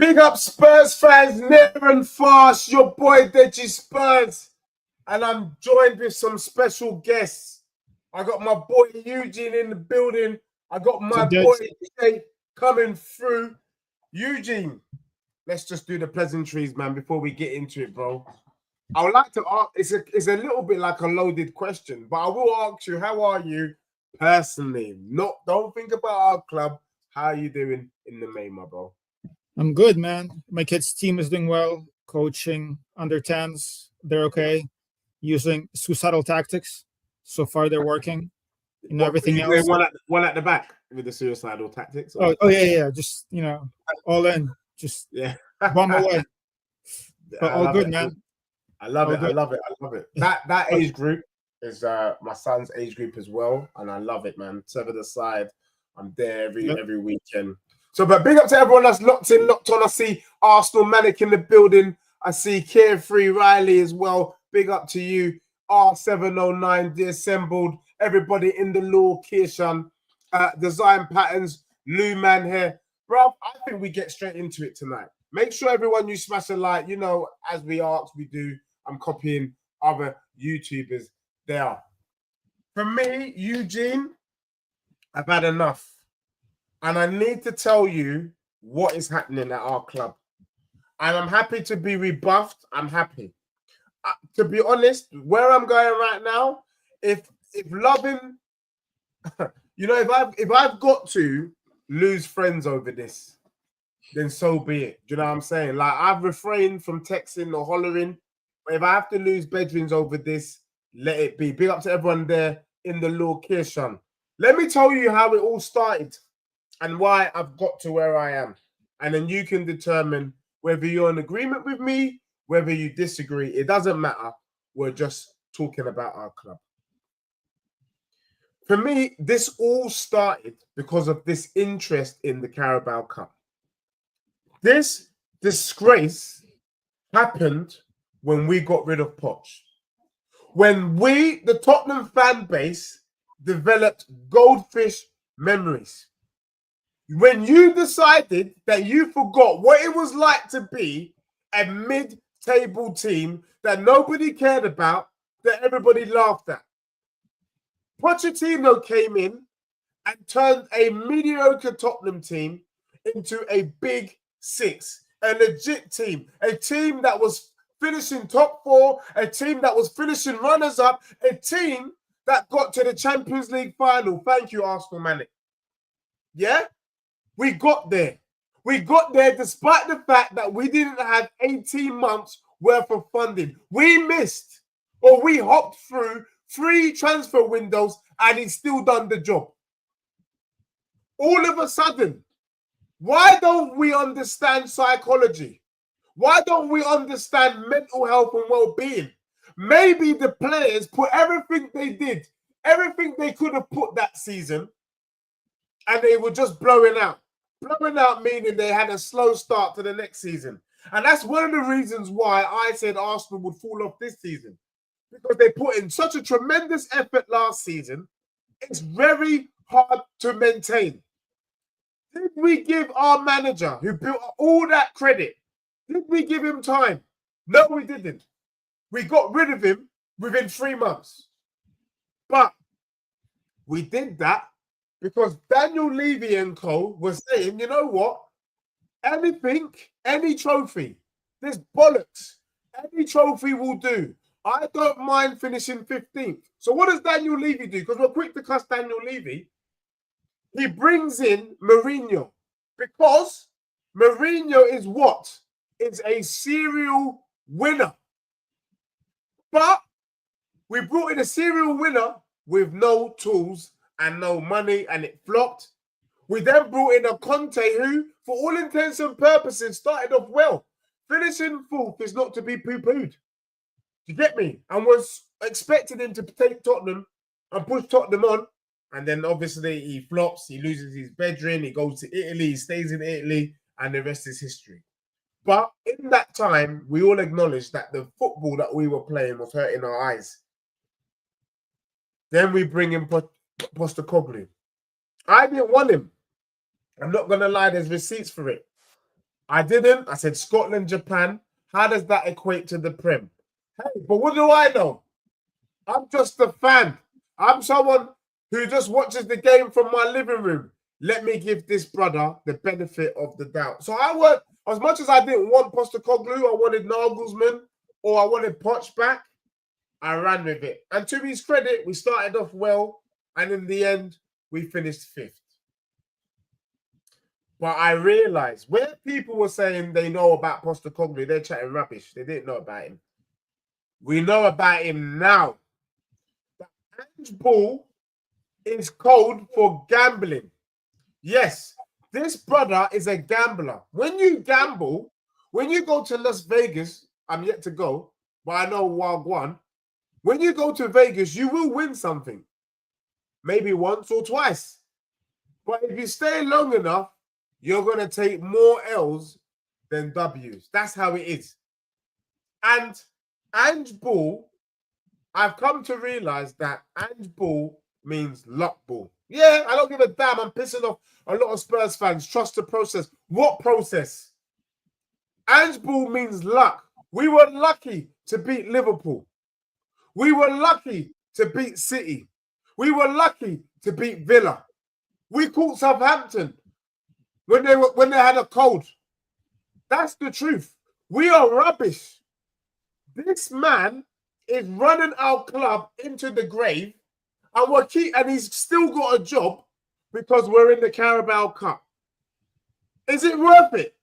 Big up Spurs fans near and far. It's your boy Deji Spurs. And I'm joined with some special guests. I got my boy Eugene in the building. I got my boy Jay coming through. Eugene, let's just do the pleasantries, man, before we get into it, bro. I would like to ask, it's a little bit like a loaded question, but I will ask you, how are you personally? Don't think about our club. How are you doing in the main, my bro? I'm good, man. My kids' team is doing well. Coaching under 10s, they're okay. Using suicidal tactics. So far, they're working. Everything else. One at the back with the suicidal tactics. Or? Oh yeah. Just all in. Just bomb away. But all good, man. I love it. That age group is my son's age group as well, and I love it, man. 7 aside, I'm there every weekend. So, but big up to everyone that's locked on. I see Arsenal Manic in the building. I see Carefree Riley as well. Big up to you. R709, the assembled. Everybody in the law, Kirshan. Design Patterns, Lou Man here. Bro, I think we get straight into it tonight. Make sure everyone you smash a like. As we ask, we do. I'm copying other YouTubers there. For me, Eugene, I've had enough. And I need to tell you what is happening at our club. And I'm happy to be rebuffed. I'm happy. To be honest, where I'm going right now, if loving, if I've got to lose friends over this, then so be it. Do you know what I'm saying? Like, I've refrained from texting or hollering. But if I have to lose bedrooms over this, let it be. Big up to everyone there in the law, Kirshan. Let me tell you how it all started and why I've got to where I am. And then you can determine whether you're in agreement with me, whether you disagree. It doesn't matter. We're just talking about our club. For me, this all started because of this interest in the Carabao Cup. This disgrace happened when we got rid of Poch. When we, the Tottenham fan base, developed goldfish memories. When you decided that you forgot what it was like to be a mid-table team that nobody cared about, that everybody laughed at. Pochettino came in and turned a mediocre Tottenham team into a big six, a legit team, a team that was finishing top 4, a team that was finishing runners-up, a team that got to the Champions League final. Thank you, Arsenal Manic. Yeah? We got there. We got there despite the fact that we didn't have 18 months worth of funding. We missed, or we hopped through 3 transfer windows and it's still done the job. All of a sudden, why don't we understand psychology? Why don't we understand mental health and well-being? Maybe the players put everything they did, everything they could have put that season, and they were just blowing out. Blowing out meaning they had a slow start to the next season. And that's one of the reasons why I said Arsenal would fall off this season. Because they put in such a tremendous effort last season, it's very hard to maintain. Did we give our manager, who built all that credit, did we give him time? No, we didn't. We got rid of him within 3 months. But we did that because Daniel Levy and co was saying, you know what? Anything, any trophy, this bollocks, any trophy will do. I don't mind finishing 15th. So what does Daniel Levy do? Because we're quick to cuss Daniel Levy. He brings in Mourinho because Mourinho is what? It's a serial winner. But we brought in a serial winner with no tools and no money, and it flopped. We then brought in a Conte who, for all intents and purposes, started off well. Finishing 4th is not to be poo-pooed. You get me? And was expecting him to take Tottenham and push Tottenham on. And then obviously he flops, he loses his bedroom, he goes to Italy, he stays in Italy, and the rest is history. But in that time, we all acknowledged that the football that we were playing was hurting our eyes. Then we bring in Postecoglou. I didn't want him. I'm not going to lie, there's receipts for it. I didn't. I said Scotland, Japan. How does that equate to the Prem? Hey, but what do I know? I'm just a fan. I'm someone who just watches the game from my living room. Let me give this brother the benefit of the doubt. So I worked, as much as I didn't want Postecoglou, I wanted Nagelsmann, or I wanted Poch back, I ran with it. And to his credit, we started off well, and in the end, we finished 5th. But I realized where people were saying they know about Postecoglou, they're chatting rubbish. They didn't know about him. We know about him now. Ange Ball is code for gambling. Yes, this brother is a gambler. When you gamble, when you go to Las Vegas, I'm yet to go, but I know Wagwan. When you go to Vegas, you will win something. Maybe once or twice. But if you stay long enough, you're going to take more L's than W's. That's how it is. And Ange Ball, I've come to realize that Ange Ball means luck ball. Yeah, I don't give a damn. I'm pissing off a lot of Spurs fans. Trust the process. What process? Ange Ball means luck. We were lucky to beat Liverpool. We were lucky to beat City. We were lucky to beat Villa. We caught Southampton when they had a cold. That's the truth. We are rubbish. This man is running our club into the grave, and he's still got a job because we're in the Carabao Cup. Is it worth it?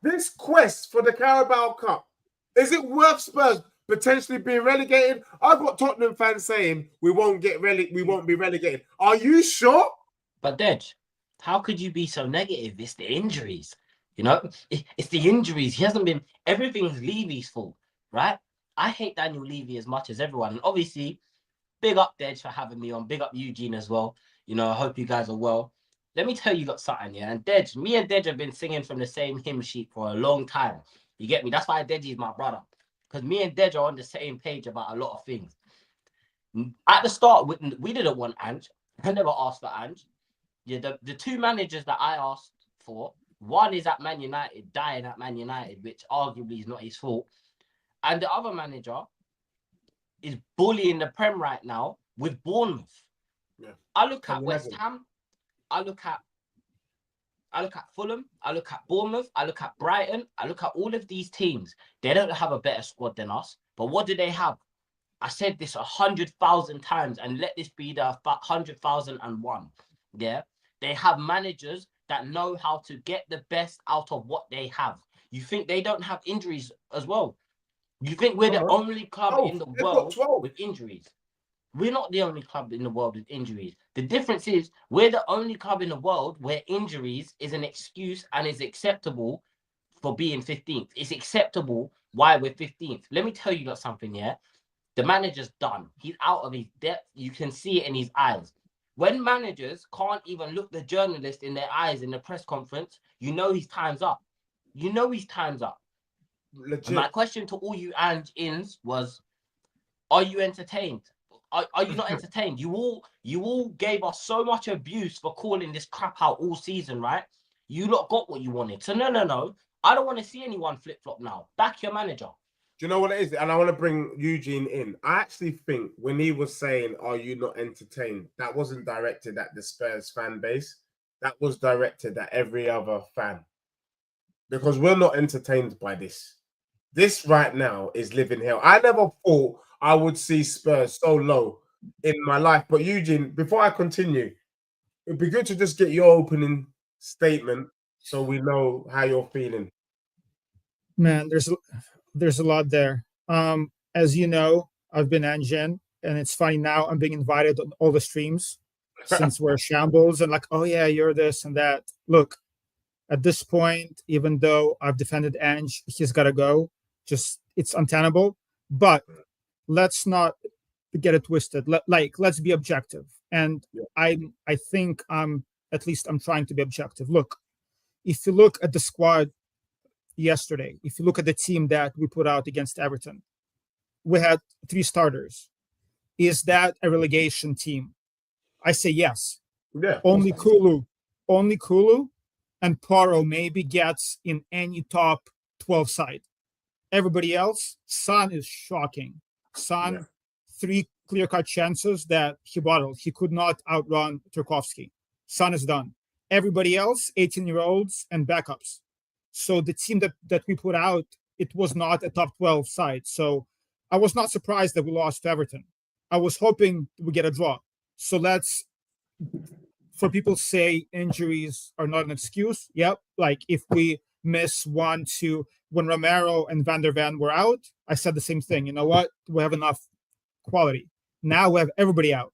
This quest for the Carabao Cup, is it worth Spurs potentially being relegated? I've got Tottenham fans saying we won't be relegated. Are you sure? But Dej, how could you be so negative? It's the injuries. You know, it's the injuries. He hasn't been. Everything's Levy's fault, right? I hate Daniel Levy as much as everyone, and obviously, big up Dej for having me on. Big up Eugene as well. You know, I hope you guys are well. Let me tell you got something, yeah. And Dej, me and Dej have been singing from the same hymn sheet for a long time. You get me? That's why Dej is my brother, because me and Dej are on the same page about a lot of things. At the start, we didn't want Ange. I never asked for Ange. Yeah, the two managers that I asked for, one is at Man United, dying at Man United, which arguably is not his fault. And the other manager is bullying the Prem right now with Bournemouth. Yeah. I look at West Ham, I look at Fulham, I look at Bournemouth, I look at Brighton, I look at all of these teams. They don't have a better squad than us. But what do they have? I said this 100,000 times, and let this be the 100,001. Yeah, they have managers that know how to get the best out of what they have. You think they don't have injuries as well? You think we're the only club in the world with injuries? We're not the only club in the world with injuries. The difference is we're the only club in the world where injuries is an excuse and is acceptable for being 15th. It's acceptable why we're 15th. Let me tell you something, yeah? The manager's done. He's out of his depth. You can see it in his eyes. When managers can't even look the journalist in their eyes in the press conference, you know his time's up. You know his time's up. Legit. And my question to all you Ange-ins was, are you entertained? Are you not entertained? You all gave us so much abuse for calling this crap out all season, right? You lot got what you wanted. So no. I don't want to see anyone flip-flop now. Back your manager. Do you know what it is? And I want to bring Eugene in. I actually think when he was saying, are you not entertained? That wasn't directed at the Spurs fan base. That was directed at every other fan. Because we're not entertained by this. This right now is living hell. I never thought I would see Spurs so low in my life. But Eugene, before I continue, it'd be good to just get your opening statement so we know how you're feeling. Man, there's a lot there. As you know, I've been Angen, and it's funny now I'm being invited on all the streams since we're shambles and like, oh yeah, you're this and that. Look, at this point, even though I've defended Ange, he's got to go. Just it's untenable. But let's not get it twisted. Let's be objective. And I think I'm trying to be objective. Look, if you look at the squad yesterday, if you look at the team that we put out against Everton, we had 3 starters. Is that a relegation team? I say yes. Yeah. Only Kulu and Poro maybe gets in any top 12 side. Everybody else, Son is shocking. Son, 3 clear-cut chances that he bottled. He could not outrun Turkowski. Son is done. Everybody else, 18-year-olds and backups. So the team that we put out, it was not a top 12 side. So I was not surprised that we lost to Everton. I was hoping we get a draw. So for people say injuries are not an excuse. Yep. Like if we miss 1-2, when Romero and Van der Ven were out, I said the same thing. You know what? We have enough quality. Now we have everybody out.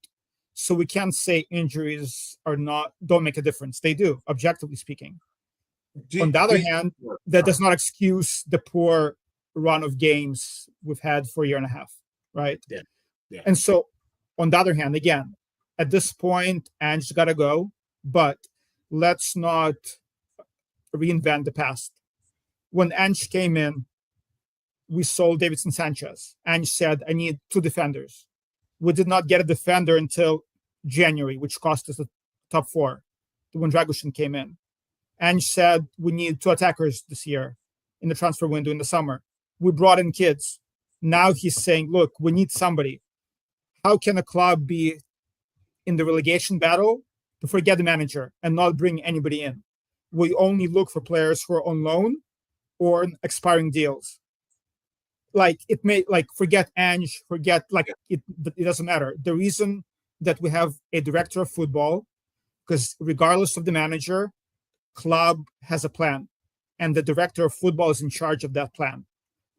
So we can't say injuries don't make a difference. They do, objectively speaking. On the other hand, that does not excuse the poor run of games we've had for a year and a half, right? Yeah. And so, on the other hand, again, at this point, Ange's got to go, but let's not reinvent the past. When Ange came in, we sold Davidson Sanchez. Ange said, I need 2 defenders. We did not get a defender until January, which cost us the top 4 when Dragoshin came in. Ange said, we need 2 attackers this year in the transfer window in the summer. We brought in kids. Now he's saying, look, we need somebody. How can a club be in the relegation battle to forget the manager and not bring anybody in? We only look for players who are on loan or expiring deals. Like forget Ange, it doesn't matter. The reason that we have a director of football, because regardless of the manager, club has a plan, and the director of football is in charge of that plan.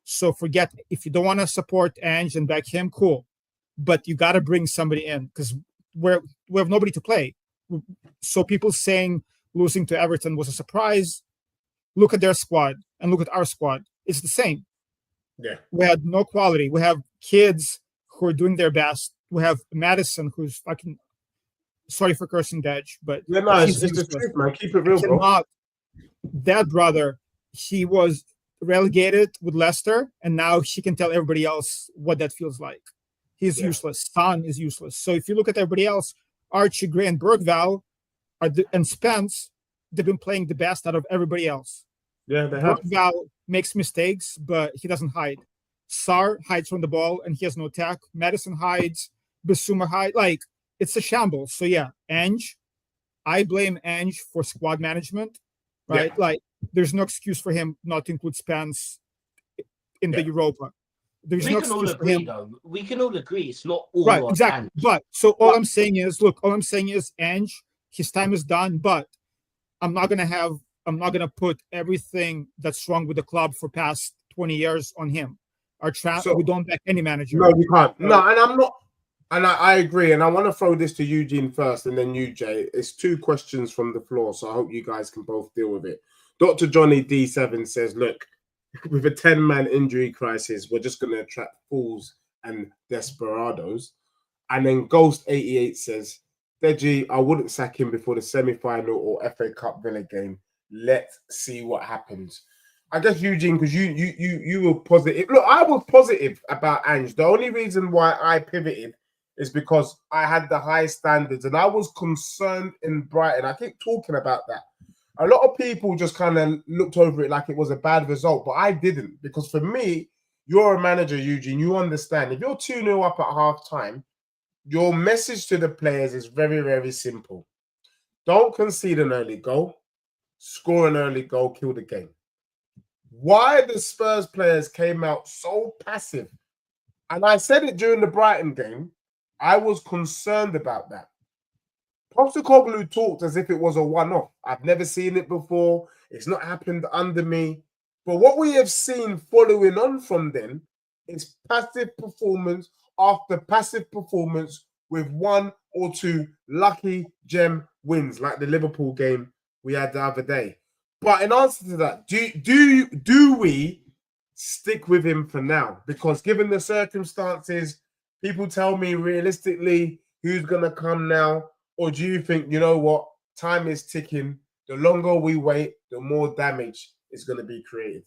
So forget, if you don't want to support Ange and back him, cool, but you got to bring somebody in because we have nobody to play. So people saying losing to Everton was a surprise. Look at their squad and look at our squad. It's the same. Yeah. We had no quality. We have kids who are doing their best. We have Madison, who's fucking, sorry for cursing, Dej, but it's the truth, man. Keep it real, bro. That brother, he was relegated with Leicester, and now he can tell everybody else what that feels like. He's useless. Son is useless. So if you look at everybody else, Archie, Gray, and Bergvall and Spence, they've been playing the best out of everybody else. Yeah, they have. Bergvall makes mistakes, but he doesn't hide. Sarr hides from the ball, and he has no attack. Madison hides. Bissouma hides. Like, it's a shambles. So, yeah, Ange. I blame Ange for squad management, right? Yeah. Like, there's no excuse for him not to include Spence in the Europa. There's we no can all excuse agree, for him. though. We can all agree it's not all right, exactly. Ange. But so all I'm saying is, Ange, his time is done. But I'm not gonna put everything that's wrong with the club for past 20 years on him. We don't back any manager. No, you can't. No, and I'm not. And I agree. And I want to throw this to Eugene first, and then you, Jay. It's 2 questions from the floor, so I hope you guys can both deal with it. Dr. Johnny D7 says, look, with a 10-man injury crisis, we're just going to attract fools and desperados. And then Ghost 88 says, Deji, I wouldn't sack him before the semi-final or FA Cup Villa game. Let's see what happens. I guess, Eugene, because you were positive. Look, I was positive about Ange. The only reason why I pivoted is because I had the high standards and I was concerned in Brighton. I keep talking about that. A lot of people just kind of looked over it like it was a bad result, but I didn't. Because for me, you're a manager, Eugene. You understand. If you're 2-0 up at half-time, your message to the players is very, very simple. Don't concede an early goal. Score an early goal, kill the game. Why the Spurs players came out so passive, and I said it during the Brighton game, I was concerned about that. Postecoglou talked as if it was a one-off. I've never seen it before. It's not happened under me. But what we have seen following on from then is passive performance after passive performance with 1 or 2 lucky gem wins, like the Liverpool game we had the other day. But in answer to that, do we stick with him for now? Because given the circumstances, people tell me realistically who's going to come now. Or do you think, you know what, time is ticking. The longer we wait, the more damage is going to be created.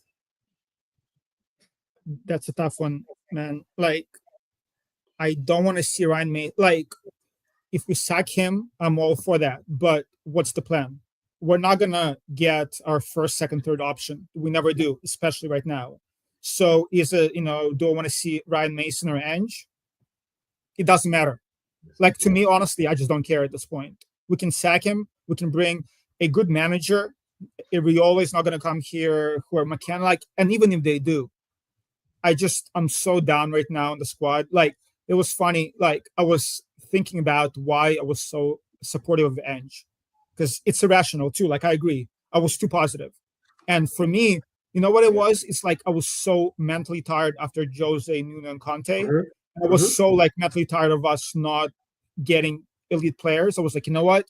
That's a tough one, man. Like, I don't want to see Ryan May. Like, if we sack him, I'm all for that. But what's the plan? we're not gonna get our first, second, third option. We never do, especially right now. So is it, do I want to see Ryan Mason or Ange? It doesn't matter. Like, to me, honestly, I just don't care at this point. We can sack him. We can bring a good manager. Iriolo is not going to come here. Who are McKenna, like, and even if they do, I'm so down right now in the squad. Like, it was funny. Like, I was thinking about why I was so supportive of Ange, because it's irrational too. Like, I agree. I was too positive. And for me, you know what it was? It's like I was so mentally tired after Jose, Nuno, and Conte. I was so like mentally tired of us not getting elite players. I was like, you know what?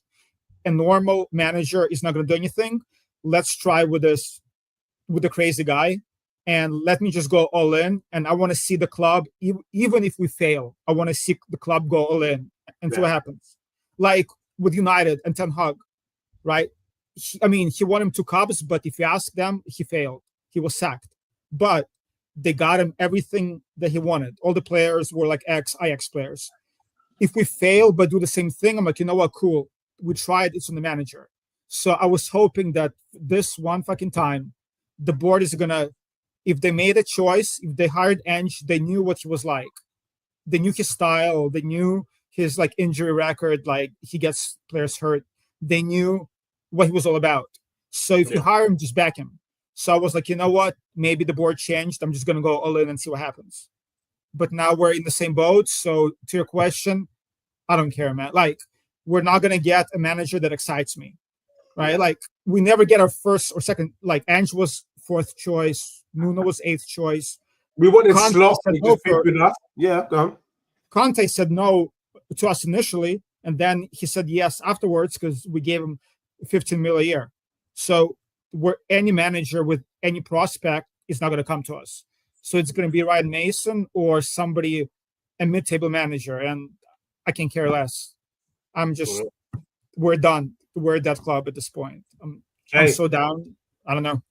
A normal manager is not going to do anything. Let's try with the crazy guy, and let me just go all in. And I want to see the club, even if we fail, I want to see the club go all in and see what happens. Like with United and Ten Hag, right? He won him 2 cups, but if you ask them, he failed. He was sacked. But they got him everything that he wanted. All the players were like ex-Ajax players. If we fail but do the same thing, I'm like, you know what, cool. We tried, it's on the manager. So I was hoping that this one fucking time, the board is gonna, if they made a choice, if they hired Ange, they knew what he was like. They knew his style, they knew his like injury record, like he gets players hurt. They knew what he was all about. So if you hire him, just back him. So I was like, you know what? Maybe the board changed. I'm just gonna go all in and see what happens. But now we're in the same boat. So to your question, I don't care, man. Like, we're not gonna get a manager that excites me, right? Like, we never get our first or second. Like, Ange was 4th choice, Nuno was 8th choice. We wanted Conte Slot. said He no just fit with us. Yeah, go on. Conte said no to us initially, and then he said yes afterwards because we gave him 15 mil a year. So any manager with any prospect is not going to come to us. So it's going to be Ryan Mason or somebody, a mid-table manager, and I can care less. We're done. We're at that club at this point. I'm so down. I don't know.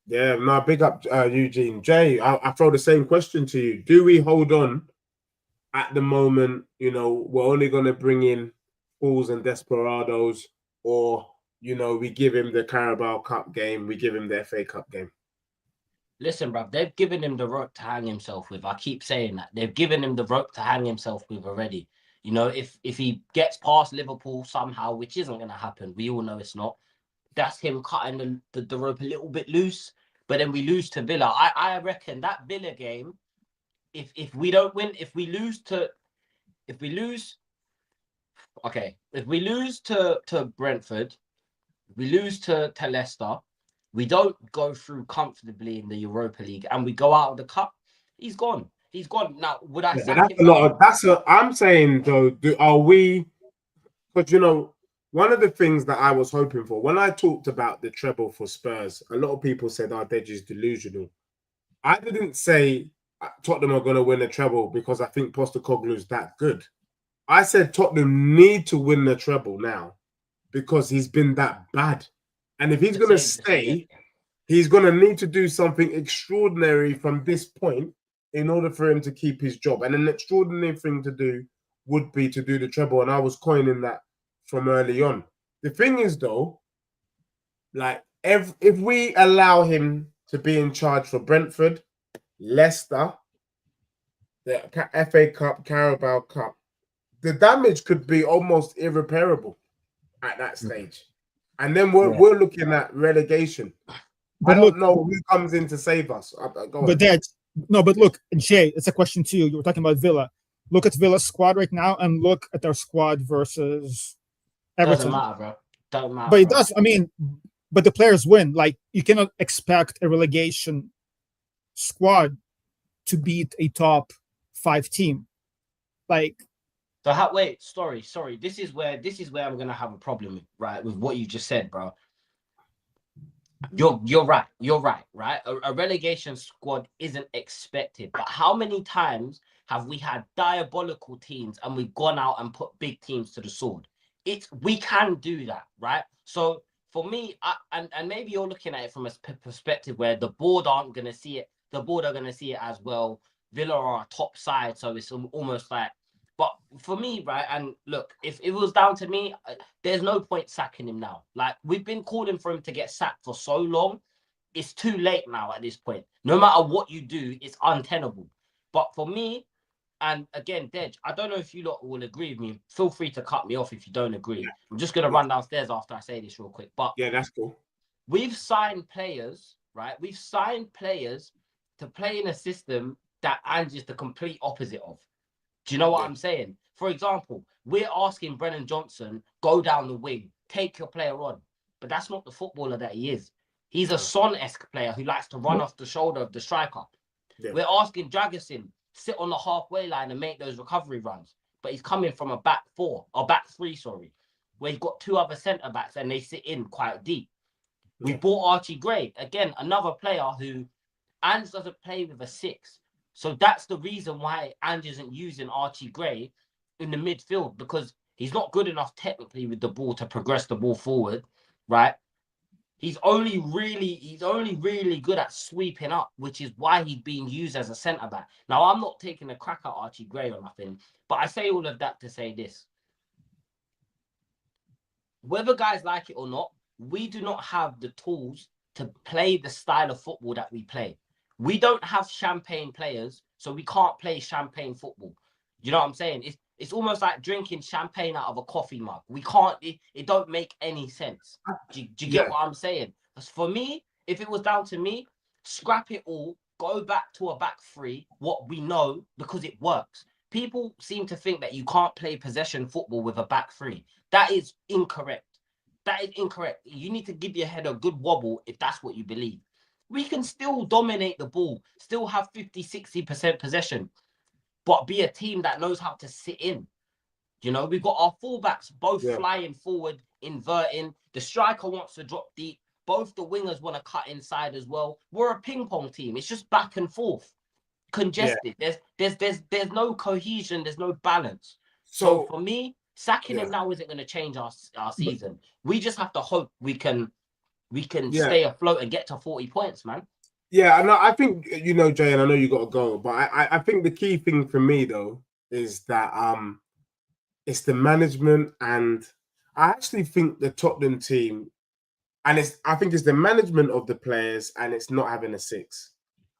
Yeah, no, big up Eugene. Jay, I throw the same question to you. Do we hold on at the moment? We're only going to bring in fools and desperados, or, we give him the Carabao Cup game, we give him the FA Cup game. Listen, bruv, they've given him the rope to hang himself with. I keep saying that. They've given him the rope to hang himself with already. If he gets past Liverpool somehow, which isn't going to happen, we all know it's not, that's him cutting the rope a little bit loose. But then we lose to Villa. I reckon that Villa game, if we don't win, if we lose to Brentford, we lose to Leicester, we don't go through comfortably in the Europa League, and we go out of the cup, he's gone. He's gone. Now, would I sack him? I'm saying though, are we? Because one of the things that I was hoping for when I talked about the treble for Spurs, a lot of people said, "Oh, they're just delusional." I didn't say Tottenham are going to win a treble because I think Postecoglou is that good. I said Tottenham need to win the treble now because he's been that bad. And if he's going to stay, he's going to need to do something extraordinary from this point in order for him to keep his job. And an extraordinary thing to do would be to do the treble. And I was coining that from early on. The thing is, though, like if we allow him to be in charge for Brentford, Leicester, the FA Cup, Carabao Cup, the damage could be almost irreparable at that stage. And then we're looking at relegation. But I don't know who comes in to save us. But look, Jay, it's a question to you. You were talking about Villa. Look at Villa's squad right now and look at their squad versus Everton. Doesn't matter, bro. Don't matter. But it does. But the players win. Like, you cannot expect a relegation squad to beat a top 5 team. Like, so sorry. This is where I'm gonna have a problem with what you just said, bro. You're right. Right? A relegation squad isn't expected, but how many times have we had diabolical teams and we've gone out and put big teams to the sword? We can do that, right? So for me, and maybe you're looking at it from a perspective where the board aren't going to see it. The board are going to see it as, well, Villa are a top side, so it's almost like. But for me, right? And look, if it was down to me, there's no point sacking him now. Like, we've been calling for him to get sacked for so long. It's too late now at this point. No matter what you do, it's untenable. But for me, and again, Dej, I don't know if you lot will agree with me. Feel free to cut me off if you don't agree. I'm just going to run downstairs after I say this real quick. But Yeah, that's cool. we've signed players, right? We've signed players to play in a system that Ange is the complete opposite of. Do you know what I'm saying? For example, we're asking Brennan Johnson, go down the wing, take your player on. But that's not the footballer that he is. He's a Son-esque player who likes to run off the shoulder of the striker. Yeah. We're asking Dragusin, sit on the halfway line and make those recovery runs. But he's coming from a back three, where he's got two other centre-backs and they sit in quite deep. We bought Archie Gray, again, another player who Ange doesn't play with a 6. So that's the reason why Ange isn't using Archie Gray in the midfield, because he's not good enough technically with the ball to progress the ball forward, right? He's only really good at sweeping up, which is why he's being used as a centre-back. Now, I'm not taking a crack at Archie Gray or nothing, but I say all of that to say this. Whether guys like it or not, we do not have the tools to play the style of football that we play. We don't have champagne players, so we can't play champagne football. You know what I'm saying? It's almost like drinking champagne out of a coffee mug. We can't, it don't make any sense. Do you get what I'm saying? Because for me, if it was down to me, scrap it all, go back to a back three, what we know, because it works. People seem to think that you can't play possession football with a back three. That is incorrect. That is incorrect. You need to give your head a good wobble if that's what you believe. We can still dominate the ball, still have 50, 60% possession, but be a team that knows how to sit in. You know, we've got our fullbacks both flying forward, inverting. The striker wants to drop deep. Both the wingers want to cut inside as well. We're a ping pong team. It's just back and forth, congested. There's no cohesion. There's no balance. So for me, sacking him now isn't going to change our season. We just have to hope we can stay afloat and get to 40 points, man. Yeah, and I think, you know, Jay, and I know you got to go, but I think the key thing for me though is that it's the management, and I actually think the Tottenham team, and I think it's the management of the players, and it's not having a 6.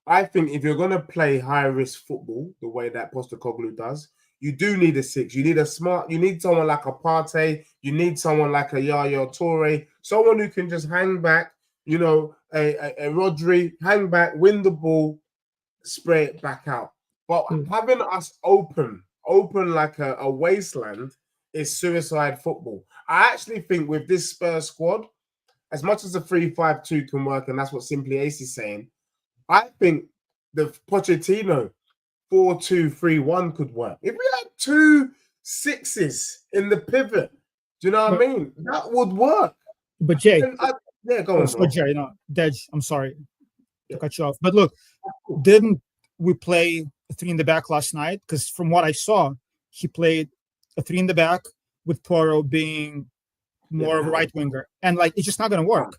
I think if you're going to play high risk football the way that Postecoglou does, you do need a 6. You need someone like a Partey, you need someone like a Yaya Toure, someone who can just hang back, you know, a Rodri, hang back, win the ball, spray it back out. But having us open like a wasteland is suicide football. I actually think with this Spurs squad, as much as the 3-5-2 can work, and that's what Simply Ace is saying, I think the Pochettino 4-2-3-1 could work. If we had 2 6s in the pivot, do you know what I mean? That would work. But Jay, go on, bro. Jay, no, Dej, I'm sorry to cut you off. But look, didn't we play a 3 in the back last night? Because from what I saw, he played a 3 in the back with Porro being more of a right winger. And like, it's just not going to work.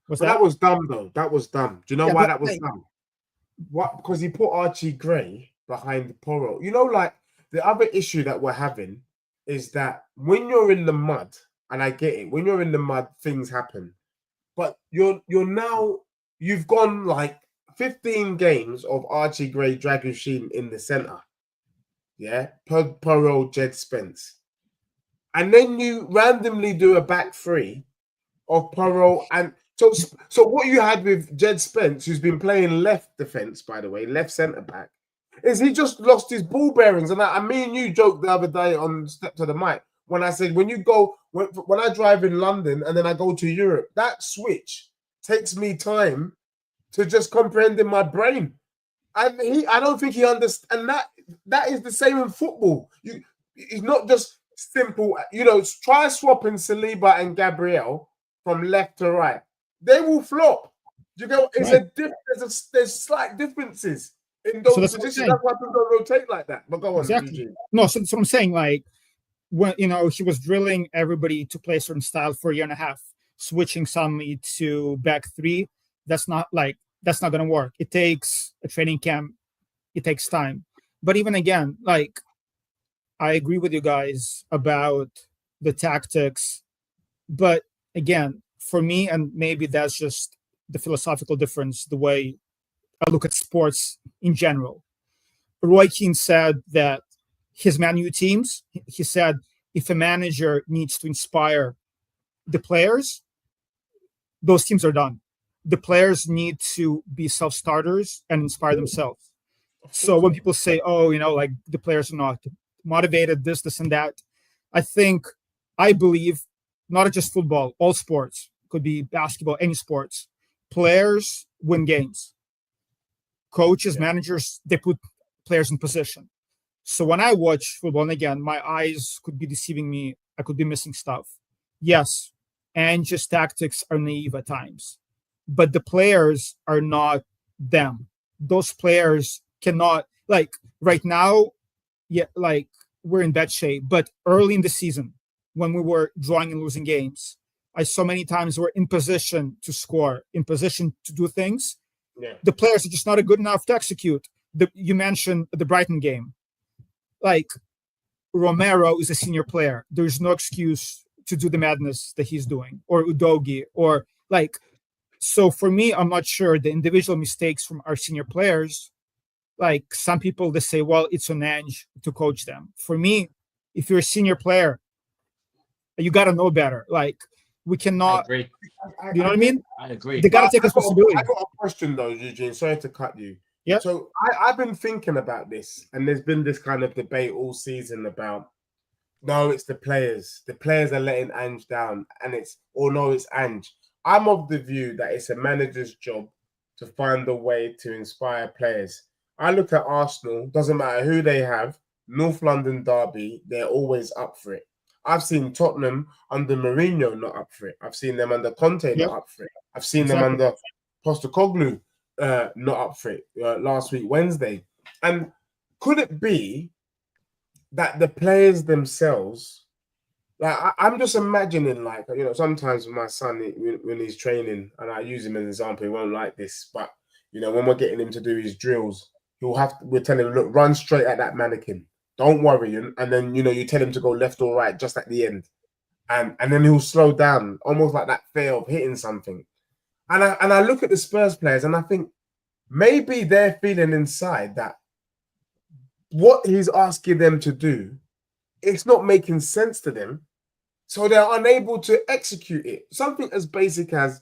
That was dumb, though. That was dumb. Do you know why that was dumb? What? Because he put Archie Gray behind Porro. You know, like, the other issue that we're having is that when you're in the mud, and I get it, when you're in the mud, things happen. But you've gone like 15 games of Archie Gray, Dragusin in the centre. Yeah? Porro, Jed Spence. And then you randomly do a back three of Porro. And so what you had with Jed Spence, who's been playing left defence, by the way, left centre back, is he just lost his ball bearings. And me and you joked the other day on Step to the Mic when I said, when I drive in London and then I go to Europe, that switch takes me time to just comprehend in my brain. And I don't think he understands. And that is the same in football. It's not just simple. You know, try swapping Saliba and Gabriel from left to right. They will flop. You go. There's slight differences in those positions. That's why people don't rotate like that. But go on, Eugene. No, so what I'm saying, like, when he was drilling everybody to play a certain style for a year and a half, switching suddenly to back three, that's not going to work. It takes a training camp. It takes time. But even again, like, I agree with you guys about the tactics, but again, for me, and maybe that's just the philosophical difference, the way I look at sports in general. Roy Keane said that his Man U teams, he said, if a manager needs to inspire the players, those teams are done. The players need to be self starters and inspire themselves. So when people say, oh, like the players are not motivated, this, and that, I believe not just football, all sports, could be basketball, any sports, players win games. Coaches, managers, they put players in position. So when I watch football, and again, my eyes could be deceiving me, I could be missing stuff. Yes, Ange's tactics are naive at times, but the players are not them. Those players cannot, like right now, yeah, like we're in bad shape. But early in the season, when we were drawing and losing games, I saw many times we're in position to score, in position to do things. Yeah. The players are just not good enough to execute. You mentioned the Brighton game. Like Romero is a senior player. There's no excuse to do the madness that he's doing, or Udogi, or like. So for me, I'm not sure the individual mistakes from our senior players. Like some people, they say, well, it's on Ange to coach them. For me, if you're a senior player, you got to know better. Like we I cannot. agree. You know what I mean? I agree. They got to take I responsibility. got a question though, Eugene. Sorry to cut you. Yeah. So I've been thinking about this, and there's been this kind of debate all season about no, it's the players. The players are letting Ange down, and no, it's Ange. I'm of the view that it's a manager's job to find a way to inspire players. I look at Arsenal, doesn't matter who they have, North London derby, they're always up for it. I've seen Tottenham under Mourinho not up for it. I've seen them under Conte Yep. not up for it. I've seen them Exactly. under Postecoglou not up for it last week, Wednesday. And could it be that the players themselves, like I'm just imagining, like, sometimes my son, when he's training, and I use him as an example, he won't like this, but when we're getting him to do his drills, we'll tell him, look, run straight at that mannequin, don't worry, and then you tell him to go left or right just at the end, and then he'll slow down, almost like that fear of hitting something. And I look at the Spurs players and I think maybe they're feeling inside that what he's asking them to do, it's not making sense to them. So they're unable to execute it. Something as basic as,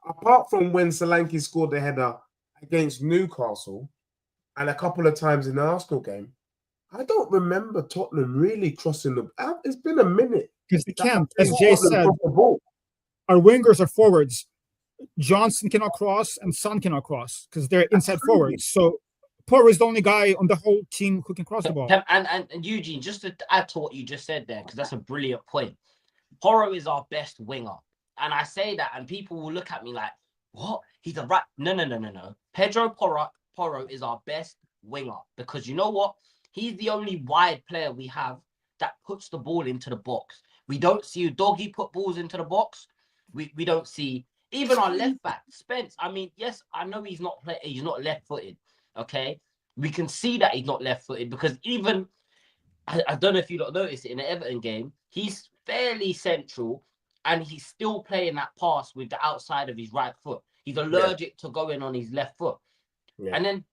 apart from when Solanke scored the header against Newcastle and a couple of times in the Arsenal game, I don't remember Tottenham really crossing the. It's been a minute. Because they can't, as Jay said, our wingers are forwards. Johnson cannot cross and Son cannot cross because they're inside forwards. So Porro is the only guy on the whole team who can cross the ball. And Eugene, just to add to what you just said there, because that's a brilliant point. Porro is our best winger. And I say that, and people will look at me like, what? He's a right. No. Pedro Porro is our best winger because you know what? He's the only wide player we have that puts the ball into the box. We don't see Udogi put balls into the box. We don't see even our left back, Spence. I mean, yes, I know he's not left-footed. Okay. We can see that he's not left-footed because even I don't know if you don't notice it in the Everton game, he's fairly central and he's still playing that pass with the outside of his right foot. He's allergic to going on his left foot. Yeah. And then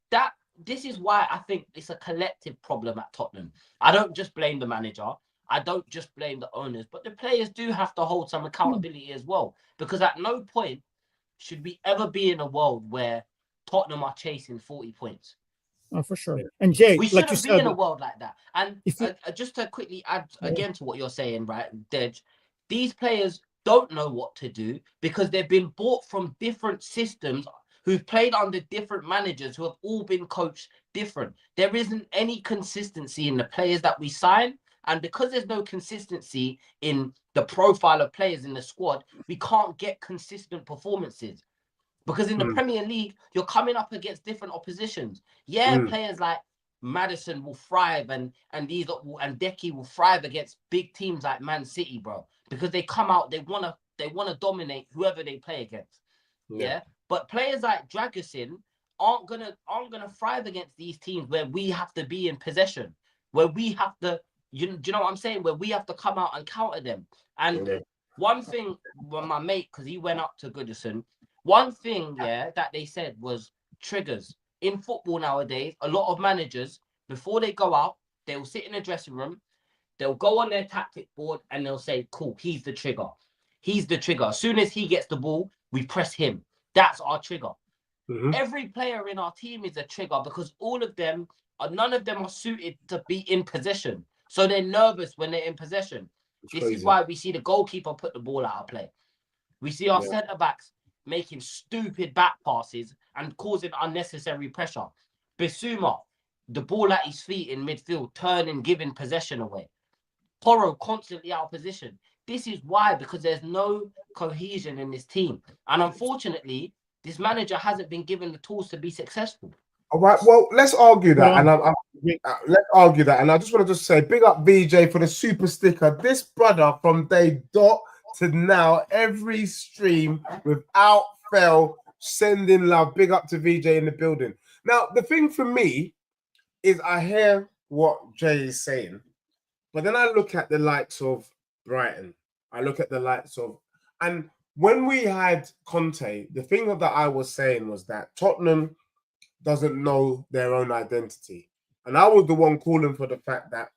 this is why I think it's a collective problem at Tottenham. I don't just blame the manager. I don't just blame the owners, but the players do have to hold some accountability as well. Because at no point should we ever be in a world where Tottenham are chasing 40 points. Oh, for sure. And Jay, we shouldn't be in a world like that. And just to quickly add again to what you're saying, right, Dej, these players don't know what to do because they've been bought from different systems who've played under different managers who have all been coached different. There isn't any consistency in the players that we sign. And because there's no consistency in the profile of players in the squad, we can't get consistent performances. Because in the Premier League, you're coming up against different oppositions. Yeah, players like Maddison will thrive and Decky will thrive against big teams like Man City, bro. Because they come out, they wanna dominate whoever they play against. Yeah. But players like Dragusin aren't gonna thrive against these teams where we have to be in possession, where we have to do you know what I'm saying? Where we have to come out and counter them. And one thing, when my mate, because he went up to Goodison, one thing, that they said was triggers. In football nowadays, a lot of managers, before they go out, they'll sit in the dressing room, they'll go on their tactic board, and they'll say, cool, he's the trigger. He's the trigger. As soon as he gets the ball, we press him. That's our trigger. Every player in our team is a trigger because all of them, none of them are suited to be in possession. So they're nervous when they're in possession. This is why we see the goalkeeper put the ball out of play. We see our centre-backs making stupid back passes and causing unnecessary pressure. Bissouma, the ball at his feet in midfield, turning, giving possession away. Porro constantly out of position. This is why, because there's no cohesion in this team. And unfortunately, this manager hasn't been given the tools to be successful. All right, well, let's argue that. Let's argue that. And I just want to say, big up VJ for the super sticker. This brother, from day dot to now, every stream without fail, sending love. Big up to VJ in the building. Now, the thing for me is I hear what Jay is saying, but then I look at the likes of Brighton. I look at the likes of... And when we had Conte, the thing that I was saying was that Tottenham doesn't know their own identity. And I was the one calling for the fact that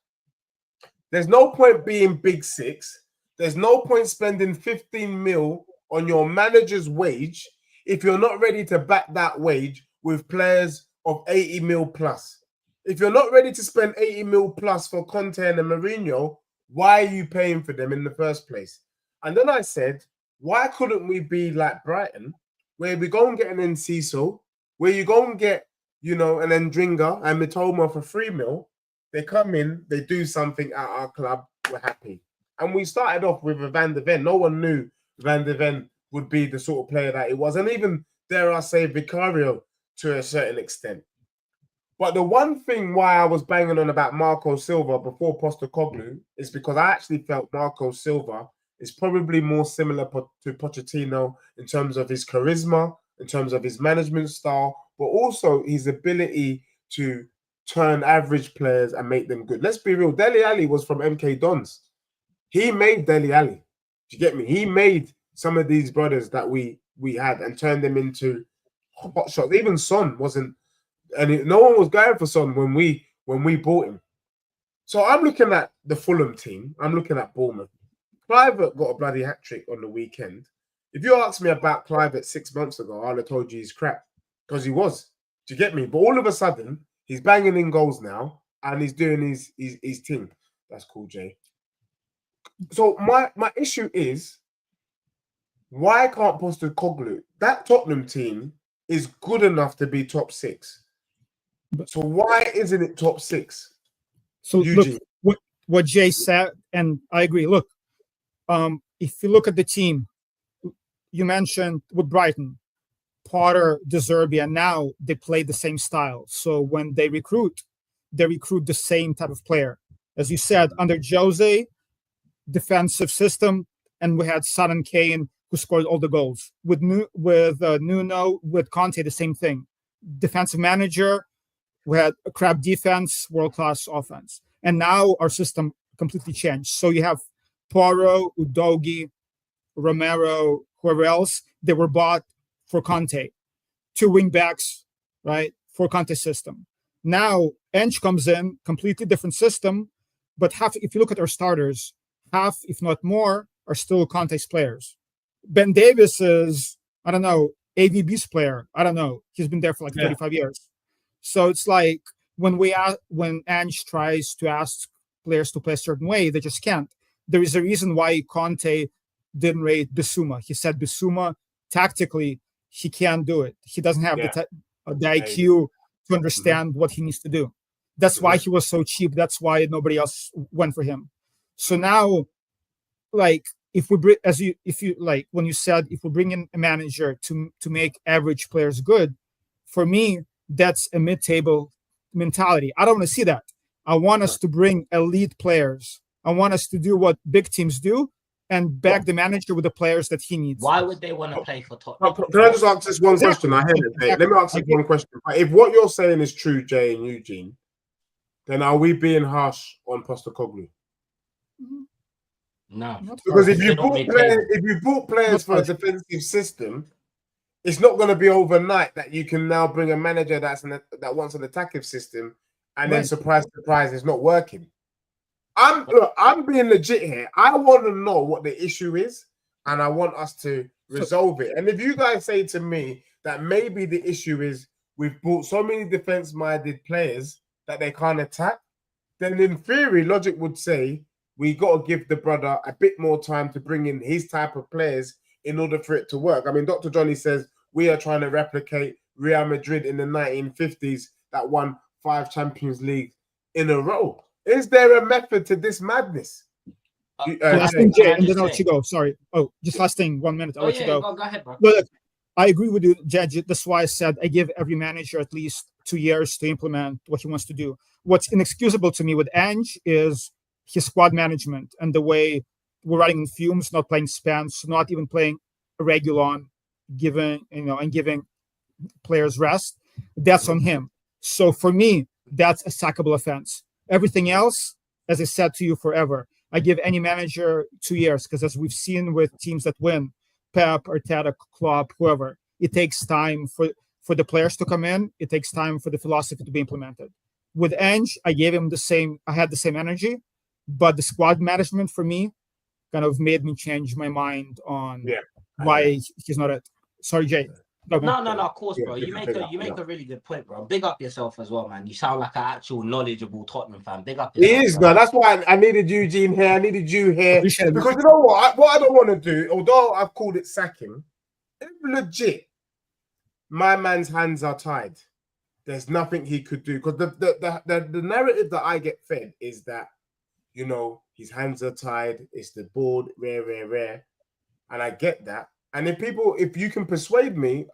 there's no point being big six. There's no point spending 15 mil on your manager's wage if you're not ready to back that wage with players of 80 mil plus. If you're not ready to spend 80 mil plus for Conte and Mourinho, why are you paying for them in the first place? And then I said, why couldn't we be like Brighton, where we go and get an Enciso, where you go and get, an Endringa and Mitoma for 3 mil, they come in, they do something at our club, we're happy. And we started off with a Van de Ven. No one knew Van de Ven would be the sort of player that it was. And even, dare I say, Vicario to a certain extent. But the one thing why I was banging on about Marco Silva before Postecoglou is because I actually felt Marco Silva is probably more similar to Pochettino in terms of his charisma, in terms of his management style, but also his ability to turn average players and make them good. Let's be real. Dele Alli was from MK Dons. He made Dele Alli. Do you get me? He made some of these brothers that we had and turned them into hot shots. Even Son wasn't, and no one was going for Son when we bought him. So I'm looking at the Fulham team. I'm looking at Bournemouth. Clivert got a bloody hat-trick on the weekend. If you asked me about Clivert 6 months ago, I'd have told you he's crap, because he was. Do you get me? But all of a sudden, he's banging in goals now, and he's doing his thing. That's cool, Jay. So my issue is, why can't Postecoglou? That Tottenham team is good enough to be top 6. So why isn't it top 6? So Eugene. Look, what Jay said, and I agree. Look, if you look at the team, you mentioned with Brighton, Potter, De Zerbi, and now they play the same style. So when they recruit the same type of player. As you said, under Jose, defensive system, and we had Son and Kane who scored all the goals. With Nuno, with Conte, the same thing. Defensive manager, we had a crap defense, world-class offense. And now our system completely changed. So you have Porro, Udogi, Romero, whoever else, they were bought for Conte. 2 wing backs, right, for Conte system. Now, Ange comes in, completely different system, but if you look at our starters, half, if not more, are still Conte's players. Ben Davis is, I don't know, AVB's player. I don't know. He's been there for like 35 years. So it's like when Ange tries to ask players to play a certain way, they just can't. There is a reason why Conte didn't rate Bissouma. He said Bissouma, tactically, he can't do it. He doesn't have the IQ to understand what he needs to do. That's why he was so cheap. That's why nobody else went for him. So now, like, if we bring, when you said, if we bring in a manager to make average players good, for me, that's a mid-table mentality. I don't want to see that. I want us to bring elite players. I want us to do what big teams do and back the manager with the players that he needs. Why would they want to play for Tottenham? Can I just ask this one question? I hear it, Jay. Let me ask this one question. If what you're saying is true, Jay and Eugene, then are we being harsh on Postecoglou? No, Because if Still you not bought mid-table. players, if you bought players Not for a harsh. defensive system, it's not going to be overnight that you can now bring a manager that wants an attacking system, and then Right. surprise, it's not working. I'm being legit here. I want to know what the issue is, and I want us to resolve it. And if you guys say to me that maybe the issue is we've bought so many defense-minded players that they can't attack, then in theory, logic would say we got to give the brother a bit more time to bring in his type of players in order for it to work. I mean, Dr. Johnny says we are trying to replicate Real Madrid in the 1950s that won 5 Champions League in a row. Is there a method to this madness? Last thing, Jay, and then I'll let you go. Sorry. Oh, just last thing, 1 minute. I'll let you go. Go ahead, bro. Look, I agree with you, Judge. That's why I said I give every manager at least 2 years to implement what he wants to do. What's inexcusable to me with Ange is his squad management and the way we're running in fumes, not playing Spence, not even playing Regulon, giving players rest. That's on him. So for me, that's a sackable offense. Everything else, as I said to you forever, I give any manager 2 years because as we've seen with teams that win, Pep, Arteta, Klopp, whoever, it takes time for the players to come in. It takes time for the philosophy to be implemented. With Ange, I had the same energy, but the squad management for me kind of made me change my mind on why he's not it. Sorry, Jay. No, of course, bro. You make a really good point, bro. Big up yourself as well, man. You sound like an actual knowledgeable Tottenham fan. Big up yourself. He is, man. That's why I needed Eugene here. I needed you here. Appreciate Because you know what I don't want to do, although I've called it sacking, if legit, my man's hands are tied. There's nothing he could do. Because the narrative that I get fed is that, you know, his hands are tied. It's the board, rare. And I get that. And if you can persuade me,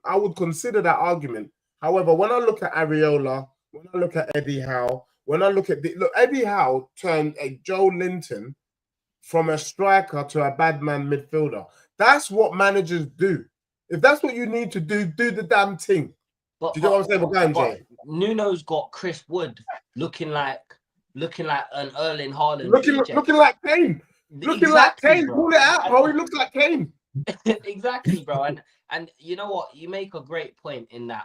I would consider that argument. However, when I look at Areola, when I look at Eddie Howe, when I look at Eddie Howe turned a Joe Linton from a striker to a bad man midfielder. That's what managers do. If that's what you need to do, do the damn thing. Do you get what I'm saying? We're going, Jay. Nuno's got Chris Wood looking like an Erling Haaland. Looking like Kane. Looking like Kane. Bro. Pull it out, bro. He looks like Kane. Exactly, bro. And you know what? You make a great point in that.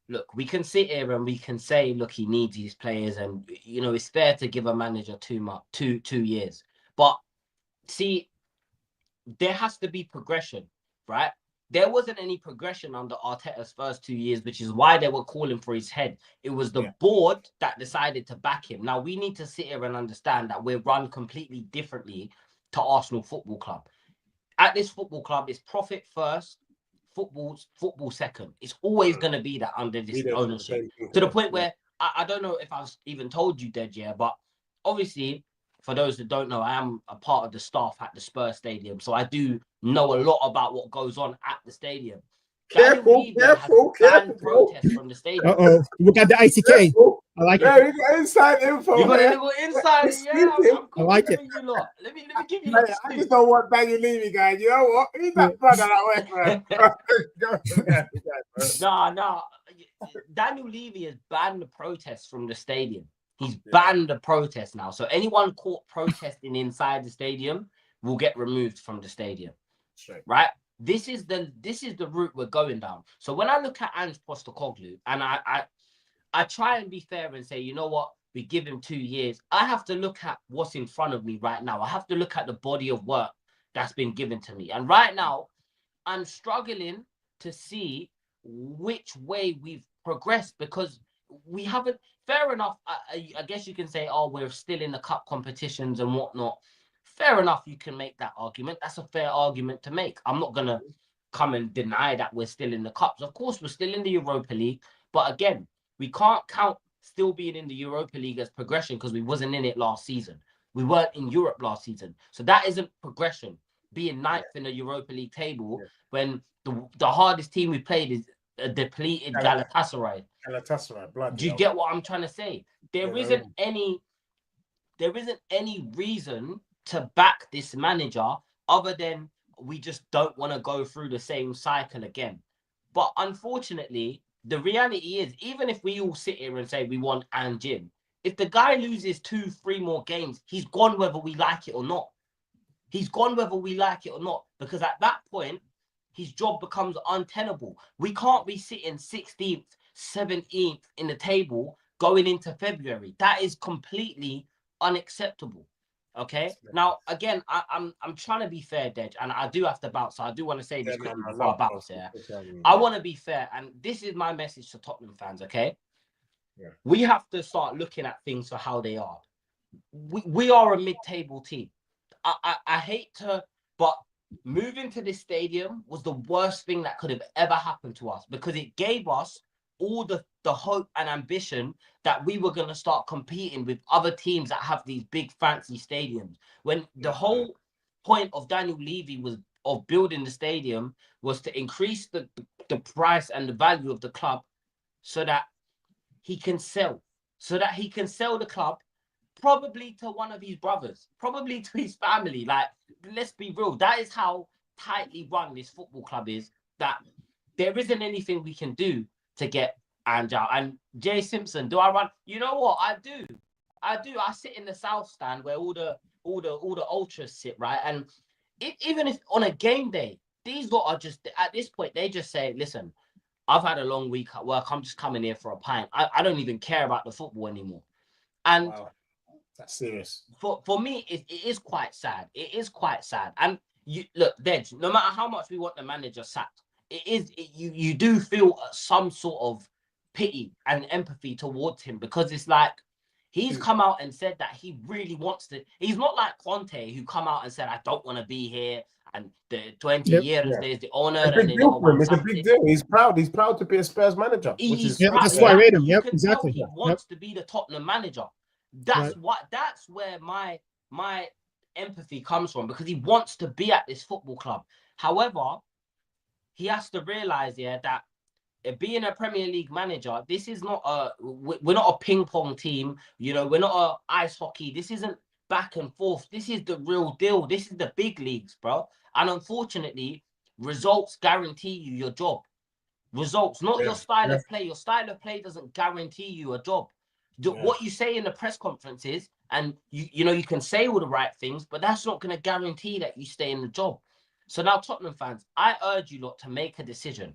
Look, we can sit here and we can say, look, he needs these players, and you know it's fair to give a manager 2 years. But see, there has to be progression, right? There wasn't any progression under Arteta's first 2 years, which is why they were calling for his head. It was the board that decided to back him. Now we need to sit here and understand that we're run completely differently to Arsenal Football Club. At this football club, it's profit first, football second. It's always going to be that under this ownership. To the point where I don't know if I've even told you, Dead, but obviously, for those that don't know, I am a part of the staff at the Spurs Stadium, so I do know a lot about what goes on at the stadium. Careful. Protest from the stadium. Look at the ICK. I like it. Yeah, you got inside info. You got a little inside. I like it. You lot. Let me give you. Hey, I just don't want Daniel Levy, guys. You know what? He's that brother that way, man. Nah. Daniel Levy has banned the protests from the stadium. He's banned the protest now. So anyone caught protesting inside the stadium will get removed from the stadium. Straight. Right? This is the route we're going down. So when I look at Ange Postecoglou, and I try and be fair and say, you know what, we give him 2 years. I have to look at what's in front of me right now. I have to look at the body of work that's been given to me. And right now, I'm struggling to see which way we've progressed because we haven't. Fair enough. I guess you can say, oh, we're still in the cup competitions and whatnot. Fair enough. You can make that argument. That's a fair argument to make. I'm not going to come and deny that we're still in the cups. Of course, we're still in the Europa League. But again, we can't count still being in the Europa League as progression because we wasn't in it last season. We weren't in Europe last season. So that isn't progression. Being ninth in the Europa League table when the hardest team we played is a depleted Galatasaray. Bloody Do you get what I'm trying to say? There isn't any reason to back this manager other than we just don't want to go through the same cycle again. But unfortunately, the reality is, even if we all sit here and say we want Ange in, if the guy loses 2-3 more games, he's gone whether we like it or not. He's gone whether we like it or not, because at that point, his job becomes untenable. We can't be sitting 16th, 17th in the table going into February. That is completely unacceptable. Okay. Now, again, I'm trying to be fair, Dej, and I do have to bounce. So I do want to say this quickly before I bounce. Yeah, I want to be fair, and this is my message to Tottenham fans. Okay, we have to start looking at things for how they are. We are a mid-table team. I hate to, but moving to this stadium was the worst thing that could have ever happened to us, because it gave us all the hope and ambition that we were going to start competing with other teams that have these big fancy stadiums. When the whole point of Daniel Levy was of building the stadium was to increase the price and the value of the club so that he can sell the club, probably to one of his brothers, probably to his family. Like, let's be real, that is how tightly run this football club is, that there isn't anything we can do to get Ange out. And Jay Simpson, do I run? You know what? I do. I sit in the south stand where all the ultras sit, right? And even if on a game day, these lot are just, at this point, they just say, listen, I've had a long week at work. I'm just coming here for a pint. I don't even care about the football anymore. And that's serious. For me, it is quite sad. It is quite sad. And you look, Dej, no matter how much we want the manager sacked, you do feel some sort of pity and empathy towards him, because it's like he's come out and said that he really wants to. He's not like Conte, who come out and said, I don't want to be here, and the 20 years there's the owner, and they never won. It's a big deal. He's proud to be a Spurs manager. He's proud. That's why I rate him. Yep, exactly. He wants to be the Tottenham manager. That's where my empathy comes from, because he wants to be at this football club. However, he has to realize that being a Premier League manager, this is not we're not a ping pong team, we're not a ice hockey. This isn't back and forth. This is the real deal. This is the big leagues, bro. And unfortunately, results guarantee you your job. Results, not your style of play. Your style of play doesn't guarantee you a job. What you say in the press conferences, and you can say all the right things, but that's not going to guarantee that you stay in the job. So now, Tottenham fans, I urge you lot to make a decision.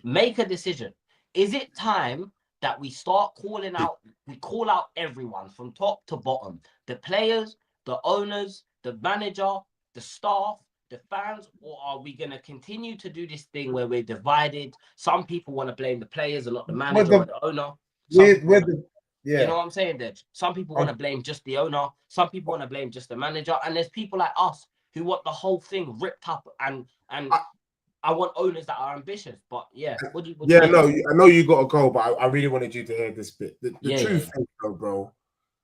Make a decision. Is it time that we start calling out? We call out everyone from top to bottom: the players, the owners, the manager, the staff, the fans, or are we going to continue to do this thing where we're divided? Some people want to blame the players and not the manager or the owner. You know what I'm saying, Dej? Some people want to blame just the owner. Some people want to blame just the manager. And there's people like us who want the whole thing ripped up. And I want owners that are ambitious. But yeah, what do you I know you got to go, but I really wanted you to hear this bit. The truth is, though, bro,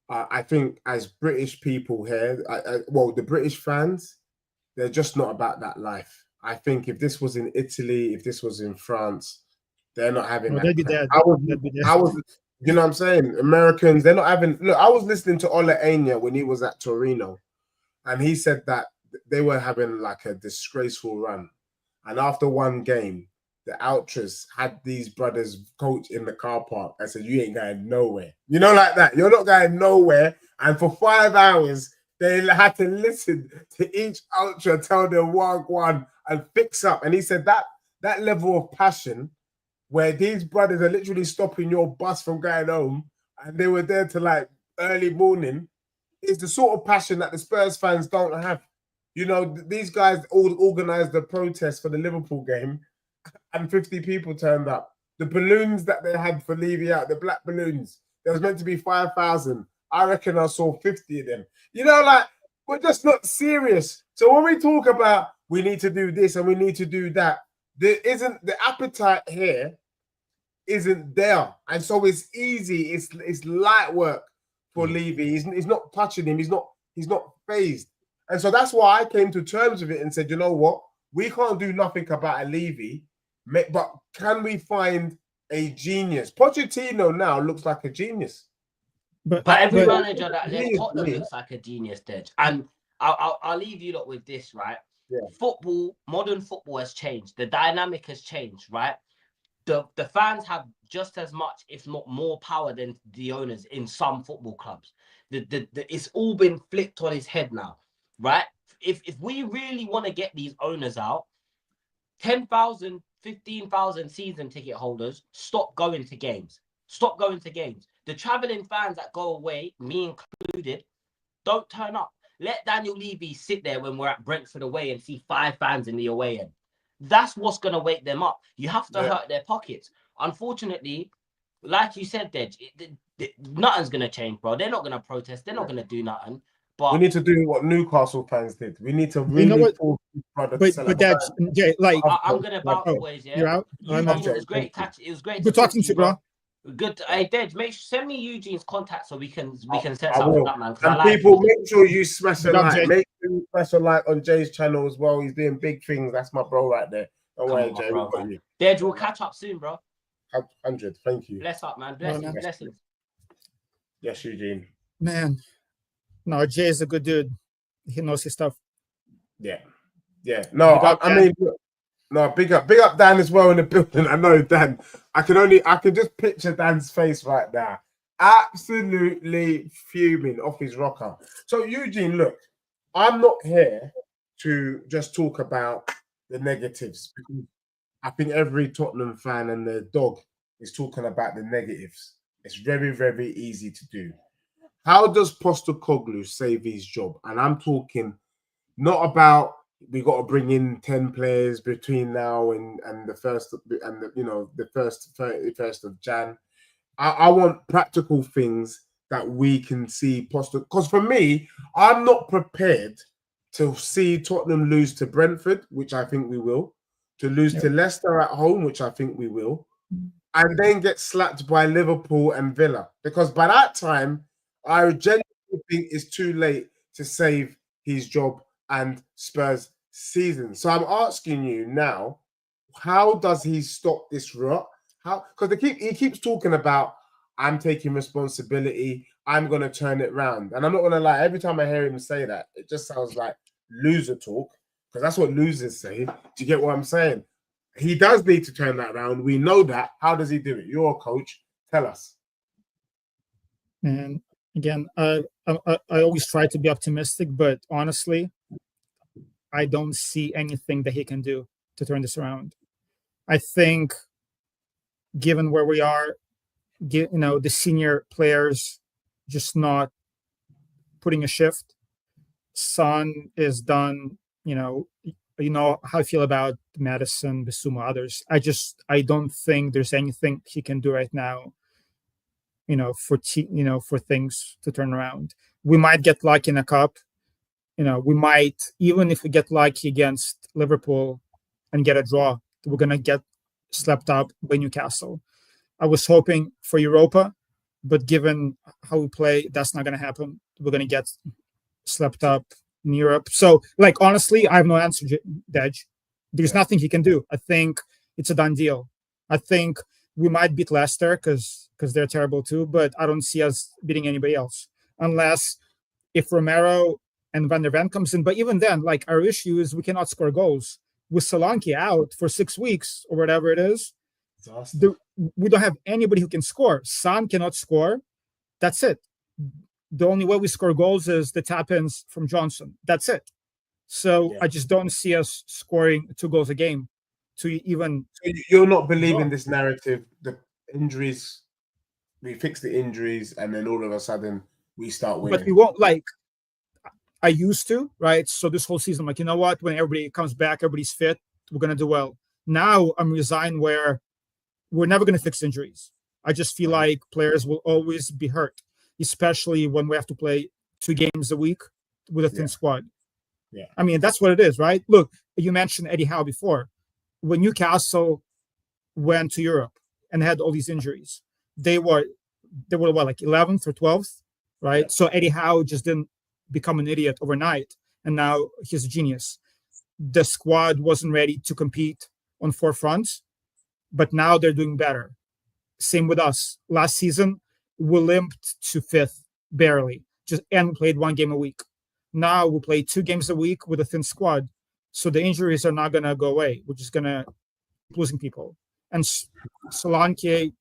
I think as British people here, the British fans, they're just not about that life. I think if this was in Italy, if this was in France, they're not having that. They'd be dead. I was. You know what I'm saying? Americans, they're not having. Look, I was listening to Ole Anya when he was at Torino, and he said that they were having like a disgraceful run. And after one game, the Ultras had these brothers coach in the car park. I said, you ain't going nowhere. Like that. You're not going nowhere. And for 5 hours, they had to listen to each Ultra tell them one and fix up. And he said that level of passion, where these brothers are literally stopping your bus from going home, and they were there till like early morning, is the sort of passion that the Spurs fans don't have. These guys all organized the protest for the Liverpool game, and 50 people turned up. The balloons that they had for Levy out, the black balloons, there was meant to be 5,000. I reckon I saw 50 of them. We're just not serious. So when we talk about we need to do this and we need to do that, there isn't the appetite here. Isn't there, and so it's easy. It's light work for Levy. He's not touching him. He's not phased, and so that's why I came to terms with it and said, you know what, we can't do nothing about a Levy, but can we find a genius? Pochettino now looks like a genius, but every manager that left Tottenham looks like a genius, Dej. And I'll leave you lot with this, right? Modern football has changed. The dynamic has changed, right? the fans have just as much, if not more, power than the owners in some football clubs. It's all been flipped on his head now, right? If we really want to get these owners out, 10,000, 15,000 season ticket holders, stop going to games. Stop going to games. The traveling fans that go away, me included, don't turn up. Let Daniel Levy sit there when we're at Brentford away and see 5 fans in the away end. That's what's going to wake them up. You have to hurt their pockets. Unfortunately, like you said, Dej, nothing's going to change, bro. They're not going to protest. They're not going to do nothing. But we need to do what Newcastle fans did. We need to really pull brother to but that's Jay, like I'm going to bounce, boys, yeah? You're out? Eugene, it was great catch. It was great Good talking to you, bro. Good. Hey, Dej, send me Eugene's contact so we can set something up, man. And people, make sure you smash a like. Make sure you smash a like on Jay's channel as well. He's doing big things. That's my bro right there. Don't worry, Jay. Bro, man. Dej, we'll catch up soon, bro. 100. Thank you. Bless up, man. Blessings. Yes, Eugene. Man, no, Jay is a good dude. He knows his stuff. Yeah. No, I mean, no, big up Dan as well in the building. I know Dan. I can just picture Dan's face right now. Absolutely fuming off his rocker. So Eugene, look, I'm not here to just talk about the negatives, because I think every Tottenham fan and their dog is talking about the negatives. It's very, very easy to do. How does Postecoglou save his job? And I'm talking not about we got to bring in 10 players between now and the first and the first 31st of Jan. I want practical things that we can see Postecoglou. Because for me, I'm not prepared to see Tottenham lose to Brentford, which I think we will, to lose to Leicester at home, which I think we will, and then get slapped by Liverpool and Villa. Because by that time, I genuinely think it's too late to save his job and Spurs' season. So I'm asking you now, how does he stop this rot? How? Because he keeps talking about, I'm taking responsibility, I'm going to turn it round. And I'm not going to lie, every time I hear him say that, it just sounds like loser talk, because that's what losers say. Do you get what I'm saying? He does need to turn that around. We know that. How does he do it? You're a coach. Tell us. And again, I always try to be optimistic, but honestly, I don't see anything that he can do to turn this around. I think, given where we are, the senior players just not putting a shift. Son is done. You know how I feel about Madison, Bissouma, others. I don't think there's anything he can do right now. For things to turn around. We might get lucky in a cup. We might, even if we get lucky against Liverpool and get a draw, we're gonna get slapped up by Newcastle. I was hoping for Europa, but given how we play, that's not gonna happen. We're gonna get slapped up in Europe. So, honestly, I have no answer, Dej. There's nothing he can do. I think it's a done deal. I think we might beat Leicester because they're terrible too, but I don't see us beating anybody else unless if Romero and Van der Ven comes in. But even then, our issue is we cannot score goals. With Solanke out for 6 weeks or whatever it is, we don't have anybody who can score. Son cannot score. That's it. The only way we score goals is the tap-ins from Johnson. That's it. So I just don't see us scoring 2 goals a game to even... So you're not believing this narrative, the injuries, we fix the injuries, and then all of a sudden we start winning. But we won't, I used to, right? So this whole season, I'm you know what? When everybody comes back, everybody's fit, we're going to do well. Now I'm resigned where we're never going to fix injuries. I just feel like players will always be hurt, especially when we have to play 2 games a week with a thin squad. Yeah. I mean, that's what it is, right? Look, you mentioned Eddie Howe before. When Newcastle went to Europe and had all these injuries, they were what, 11th or 12th, right? Yeah. So Eddie Howe just didn't become an idiot overnight, and now he's a genius. The squad wasn't ready to compete on 4 fronts, but now they're doing better. Same with us. Last season, we limped to 5th, barely, and played 1 game a week. Now we play 2 games a week with a thin squad. So the injuries are not going to go away. We're just going to keep losing people. And Solanke,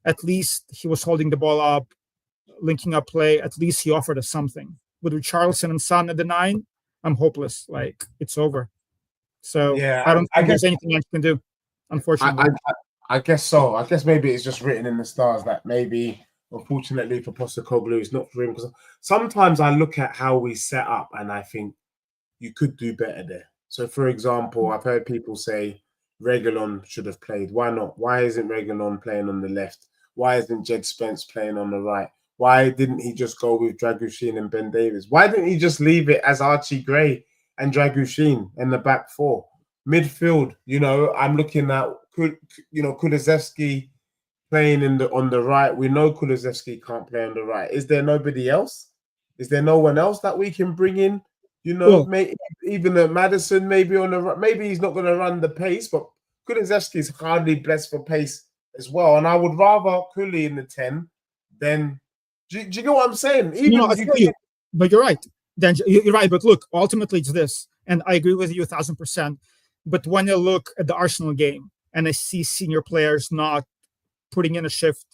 at least he was holding the ball up, linking up play. At least he offered us something. With Richarlison and Son at the 9, I'm hopeless. Like, it's over. So Yeah, I don't I think guess there's anything I can do, unfortunately. I guess so. I guess maybe it's just written in the stars that maybe, unfortunately for Postecoglou, it's not for him. Because sometimes I look at how we set up and I think you could do better there. So, for example, I've heard people say Reguilon should have played. Why not? Why isn't Reguilon playing on the left? Why isn't Jed Spence playing on the right? Why didn't he just go with Dragushin and Ben Davies? Why didn't he just leave it as Archie Gray and Dragushin in the back four? Midfield, I'm looking at, Kulusevski playing on the right. We know Kulusevski can't play on the right. Is there nobody else? Is there no one else that we can bring in? Maybe even a Madison, maybe on the right. Maybe he's not going to run the pace, but Kulusevski is hardly blessed for pace as well. And I would rather Kuli in the 10 than. Do you get what I'm saying? I feel you, but you're right. Then you're right. But look, ultimately, it's this, and I agree with you 1,000%. But when I look at the Arsenal game and I see senior players not putting in a shift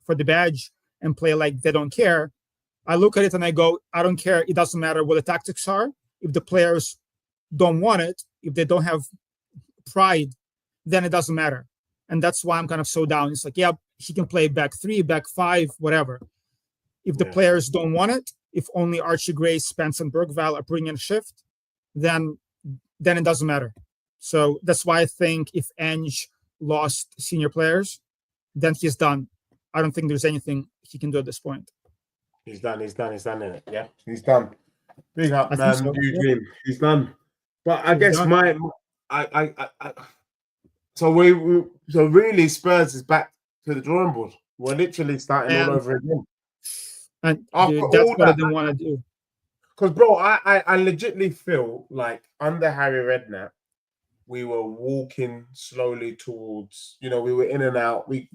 for the badge and play like they don't care, I look at it and I go, I don't care. It doesn't matter what the tactics are. If the players don't want it, if they don't have pride, then it doesn't matter. And that's why I'm kind of so down. It's like, yeah, he can play back 3, back 5, whatever. If the players don't want it, if only Archie Gray, Spence, and Bergvall are bringing a shift, then it doesn't matter. So that's why I think if Ange lost senior players, then he's done. I don't think there's anything he can do at this point. He's done in it. Yeah, he's done. Big up, man. So, Eugene. Yeah. He's done. But I guess so really Spurs is back to the drawing board. We're literally starting all over again. And dude, that's what I didn't want to do. Because, bro, I legitimately feel like under Harry Redknapp, we were walking slowly towards, we were in and out. We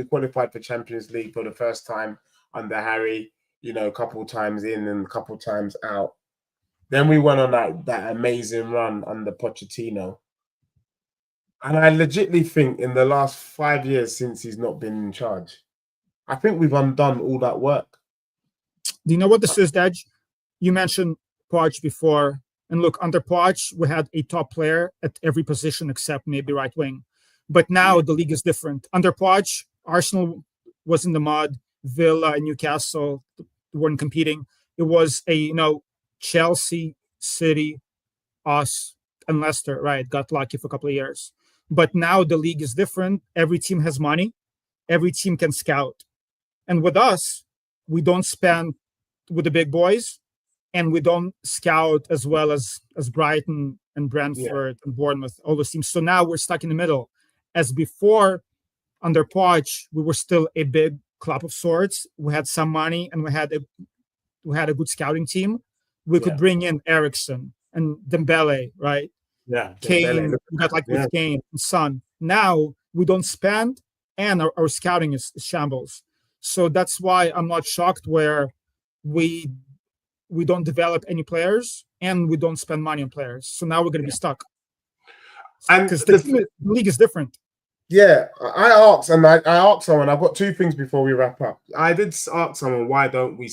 qualified for Champions League for the first time under Harry, a couple of times in and a couple of times out. Then we went on that amazing run under Pochettino. And I legitimately think in the last 5 years since he's not been in charge, I think we've undone all that work. Do you know what this is, Dej? You mentioned Poch before. And look, under Poch, we had a top player at every position except maybe right wing. But now the league is different. Under Poch, Arsenal was in the mud. Villa and Newcastle weren't competing. It was Chelsea, City, us, and Leicester, right? Got lucky for a couple of years. But now the league is different. Every team has money. Every team can scout. And with us, we don't spend with the big boys, and we don't scout as well as Brighton and Brentford and Bournemouth, all those teams. So now we're stuck in the middle. As before, under Poch, we were still a big club of sorts. We had some money and we had a good scouting team. We could bring in Ericsson and Dembele, right? Yeah, Kane. We got with Kane and Son. Now we don't spend, and our scouting is shambles. So that's why I'm not shocked where we don't develop any players and we don't spend money on players. So now we're going to be stuck. And because the league is different. Yeah, I asked someone, I've got 2 things before we wrap up. I did ask someone, why don't we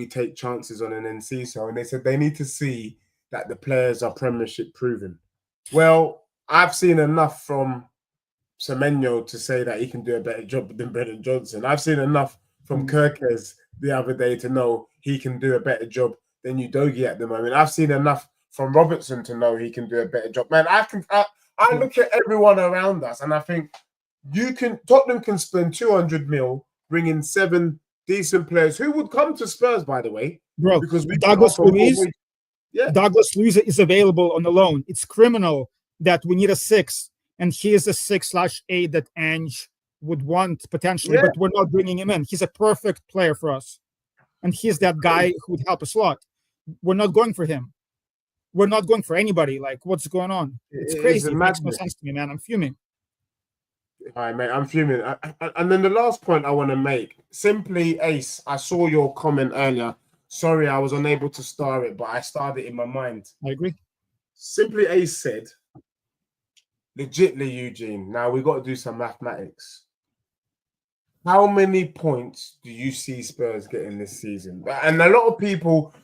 take chances on an NC? And they said they need to see that the players are Premiership proven. Well, I've seen enough from Semenyo to say that he can do a better job than Brendan Johnson. I've seen enough from Kirkes the other day to know he can do a better job than Udogie at the moment. I've seen enough from Robertson to know he can do a better job. Man, I look at everyone around us and I think Tottenham can spend 200 mil, bring in 7 decent players who would come to Spurs, by the way. Bro, because Douglas Luiz is available on the loan. It's criminal that we need a 6, and he is a 6/8 that Ange would want potentially, but we're not bringing him in. He's a perfect player for us. And he's that guy who would help us a lot. We're not going for him. We're not going for anybody. Like, what's going on? It's crazy. It makes no sense to me, man. I'm fuming. All right, mate. I'm fuming. And then the last point I want to make, simply Ace, I saw your comment earlier. Sorry, I was unable to star it, but I starred it in my mind. I agree. Simply Ace said, legitly, Eugene. Now we got to do some mathematics. How many points do you see Spurs getting this season? And a lot of people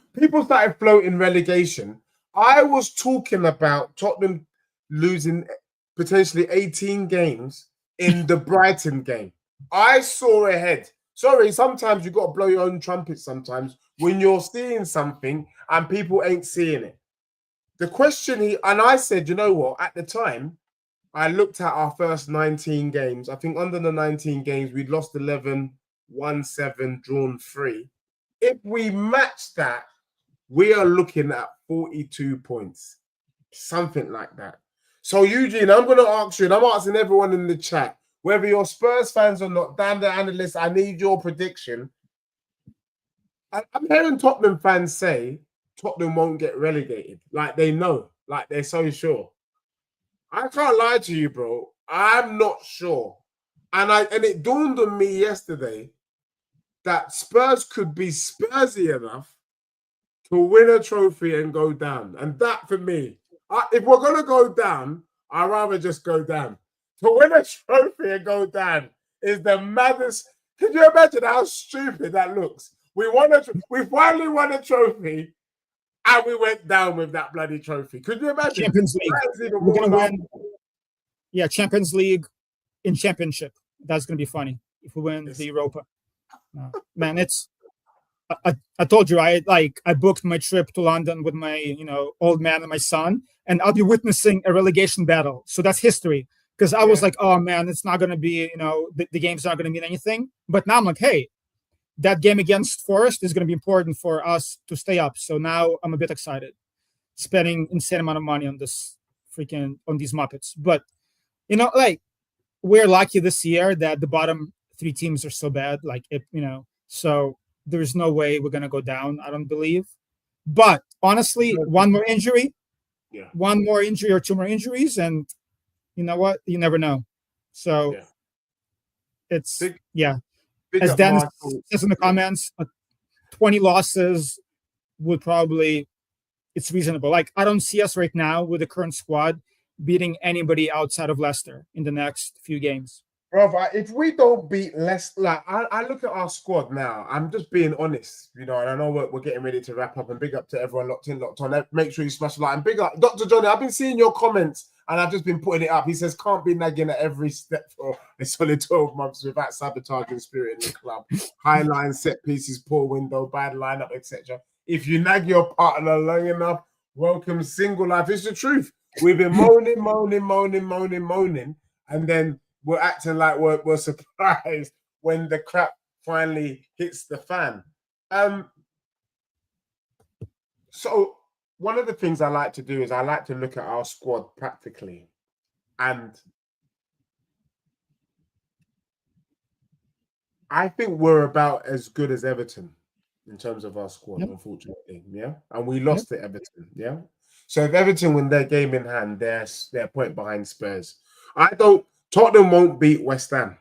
started floating relegation. I was talking about Tottenham losing potentially 18 games in the Brighton game. I saw ahead. Sorry, sometimes you got to blow your own trumpet sometimes when you're seeing something and people ain't seeing it. The question and I said, you know what, at the time, I looked at our first 19 games. I think under the 19 games, we'd lost 11, won 7, drawn 3. If we match that, we are looking at 42 points, something like that. So, Eugene, I'm going to ask you, and I'm asking everyone in the chat, whether you're Spurs fans or not, damn the analysts, I need your prediction. I'm hearing Tottenham fans say Tottenham won't get relegated. Like they know, like they're so sure. I can't lie to you, bro. I'm not sure. And it dawned on me yesterday that Spurs could be Spursy enough to win a trophy and go down. And that, for me, if we're going to go down, I'd rather just go down. To win a trophy and go down is the maddest. Can you imagine how stupid that looks? We finally won a trophy and we went down with that bloody trophy. Could you imagine? Champions League. We're going to win. Yeah, Champions League in Championship. That's going to be funny if we win the Europa. Man, it's. I told you I booked my trip to London with my old man and my son, and I'll be witnessing a relegation battle. So that's history. Because I was like, oh man, it's not going to be the game's not going to mean anything. But now I'm like, hey, that game against Forest is going to be important for us to stay up. So now I'm a bit excited, spending insane amount of money on these Muppets. But we're lucky this year that the bottom 3 teams are so bad. So there's no way we're gonna go down. I don't believe. But honestly, one more injury or 2 more injuries, and you know what? You never know. So it's as Dennis says in the comments, 20 losses would probably, it's reasonable. Like, I don't see us right now with the current squad beating anybody outside of Leicester in the next few games. Bro, if we don't beat Leicester, I look at our squad now. I'm just being honest, and I know we're getting ready to wrap up. And big up to everyone locked on. Make sure you smash the like. And big up, Dr. Johnny. I've been seeing your comments, and I've just been putting it up. He says can't be nagging at every step for a solid 12 months without sabotaging spirit in the club. High line, set pieces, poor window, bad lineup, etc. If you nag your partner long enough, welcome single life. It's the truth. We've been moaning, and then we're acting like we're surprised when the crap finally hits the fan. So one of the things I like to do is I like to look at our squad practically. And I think we're about as good as Everton in terms of our squad, unfortunately. Yeah. And we lost to Everton. Yeah. So if Everton win their game in hand, they're a point behind Spurs. Tottenham won't beat West Ham,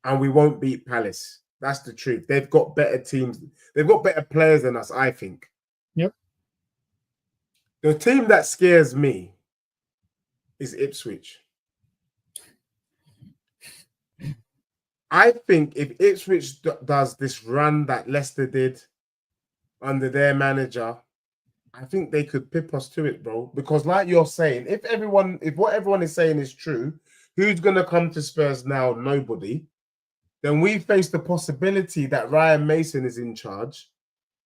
and we won't beat Palace. That's the truth. They've got better teams. They've got better players than us, I think. Yep. The team that scares me is Ipswich. I think if Ipswich does this run that Leicester did under their manager, I think they could pip us to it, bro. Because like you're saying, if what everyone is saying is true, who's going to come to Spurs now? Nobody. Then we face the possibility that Ryan Mason is in charge.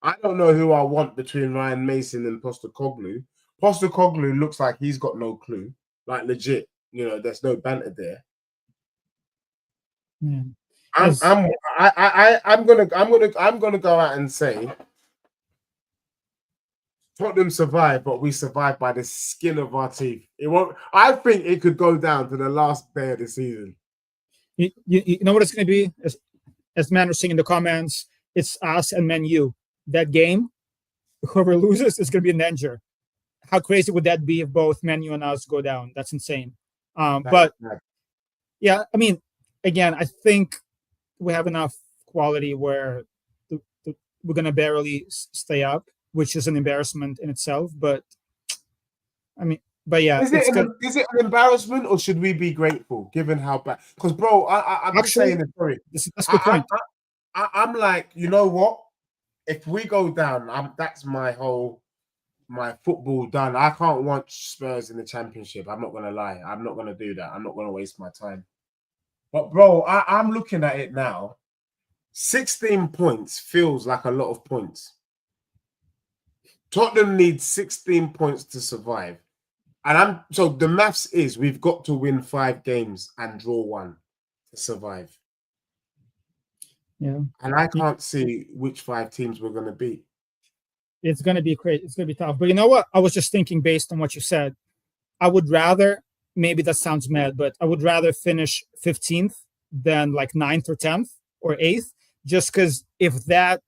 I don't know who I want between Ryan Mason and Postecoglou. Postecoglou looks like he's got no clue. Like legit, there's no banter there. Yeah. I'm gonna go out and say Tottenham survived, but we survived by the skin of our teeth. It won't. I think it could go down to the last day of the season. You know what it's going to be? As man was saying in the comments, it's us and Man U. That game, whoever loses is going to be an injury. How crazy would that be if both Man U and us go down? That's insane. But yeah, I mean, again, I think we have enough quality where we're going to barely stay up, which is an embarrassment in itself. But I mean, But yeah, Is it's good. is it an embarrassment or should we be grateful given how bad? Because bro, I'm just Actually, saying it. Sorry, that's a good point. I'm like, you know what? If we go down, that's my football done. I can't watch Spurs in the Championship. I'm not gonna lie. I'm not gonna do that. I'm not gonna waste my time. But bro, I'm looking at it now. 16 points feels like a lot of points. Tottenham needs 16 points to survive. And so the maths is we've got to win 5 games and draw 1 to survive. Yeah. And I can't see which 5 teams we're going to beat. It's going to be crazy. It's going to be tough. But you know what? I was just thinking based on what you said. I would rather, maybe that sounds mad, but I would rather finish 15th than like 9th or 10th or 8th, just because if that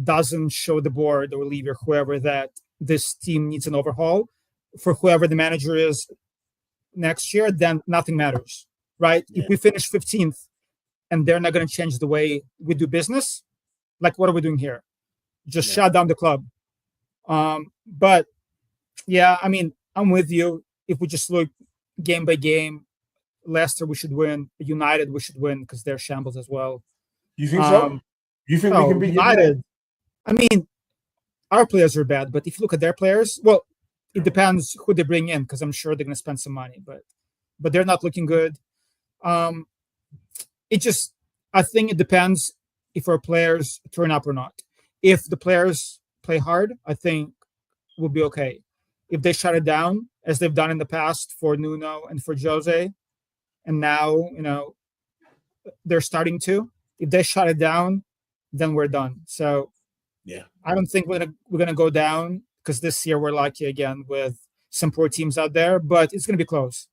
doesn't show the board or leader, whoever, that this team needs an overhaul for whoever the manager is next year, then nothing matters, right? Yeah. If we finish 15th and they're not going to change the way we do business, like what are we doing here? Just shut down the club. But yeah, I mean, I'm with you. If we just look game by game, Leicester we should win. United we should win because they're shambles as well. You think so? You think we can beat United? I mean, our players are bad, but if you look at their players, well, it depends who they bring in because I'm sure they're going to spend some money, but they're not looking good. I think it depends if our players turn up or not. If the players play hard, I think we'll be okay. If they shut it down, as they've done in the past for Nuno and for Jose, and now they're starting to. If they shut it down, then we're done. So yeah, I don't think we're gonna go down because this year we're lucky again with some poor teams out there, but it's gonna be close.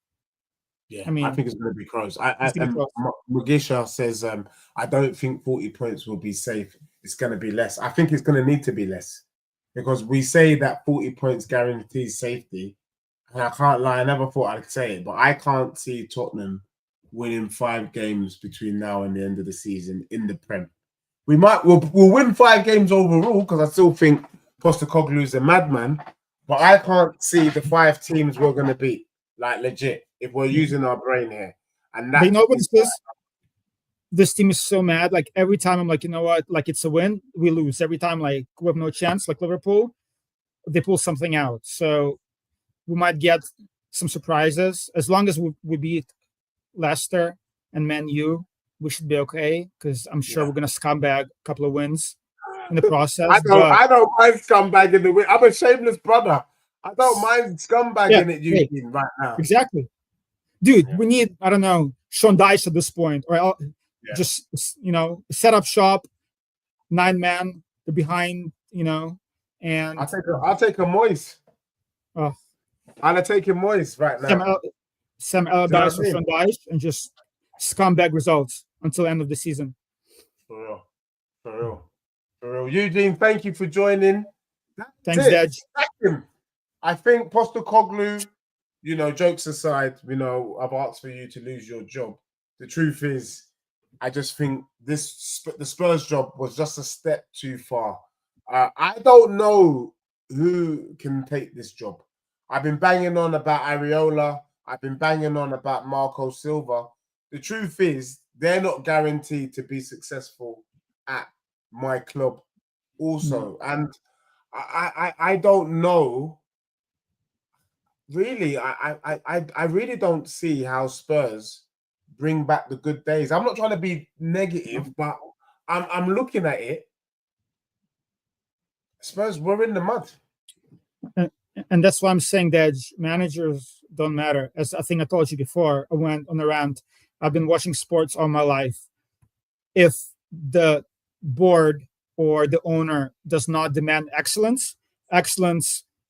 Yeah, I think it's going to be close. Close. Mugisha says, I don't think 40 points will be safe. It's going to be less. I think it's going to need to be less because we say that 40 points guarantees safety. And I can't lie, I never thought I'd say it, but I can't see Tottenham winning 5 games between now and the end of the season in the Prem. We'll win 5 games overall because I still think Postecoglou is a madman, but I can't see the 5 teams we're going to beat. Like legit, if we're using our brain here, and that. But you know what this is? This team is so mad. Like every time I'm like, you know what? Like it's a win, we lose. Every time, like we have no chance. Like Liverpool, they pull something out. So we might get some surprises as long as we beat Leicester and Man U. We should be okay because I'm sure we're gonna scumbag a couple of wins in the process. I don't mind scumbagging the win. I'm a shameless brother. I don't mind scumbagging it, Eugene, right now. Exactly. Dude, we need, I don't know, Sean Dyche at this point, or just, set up shop, 9-man, they're behind, and I'll take a Moise. Oh, I'll take a Moise right now. Sam Allardyce or Sean Dyche and just scumbag results until the end of the season. For real. Eugene, thank you for joining. Thanks, Dad. I think Postecoglou, jokes aside, I've asked for you to lose your job. The truth is, I just think the Spurs job was just a step too far. I don't know who can take this job. I've been banging on about Areola. I've been banging on about Marco Silva. The truth is, they're not guaranteed to be successful at my club also. And I don't know. Really, I really don't see how Spurs bring back the good days. I'm not trying to be negative, but I'm looking at it. Spurs, we're in the mud. And that's why I'm saying that managers don't matter. As I think I told you before, I went on a rant. I've been watching sports all my life. If the board or the owner does not demand excellence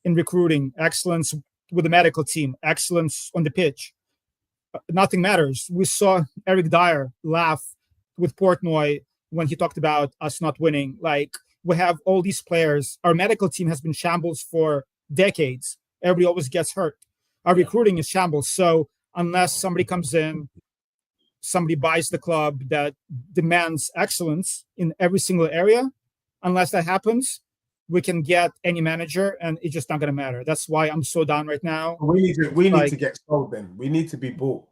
in recruiting, excellence with the medical team, excellence on the pitch, nothing matters. We saw Eric Dyer laugh with Portnoy when he talked about us not winning. Like, we have all these players. Our medical team has been shambles for decades. Everybody always gets hurt. Our recruiting is shambles. So unless somebody comes in, somebody buys the club that demands excellence in every single area, unless that happens, we can get any manager, and it's just not gonna matter. That's why I'm so down right now. We need Like- to get sold then. We need to be bought.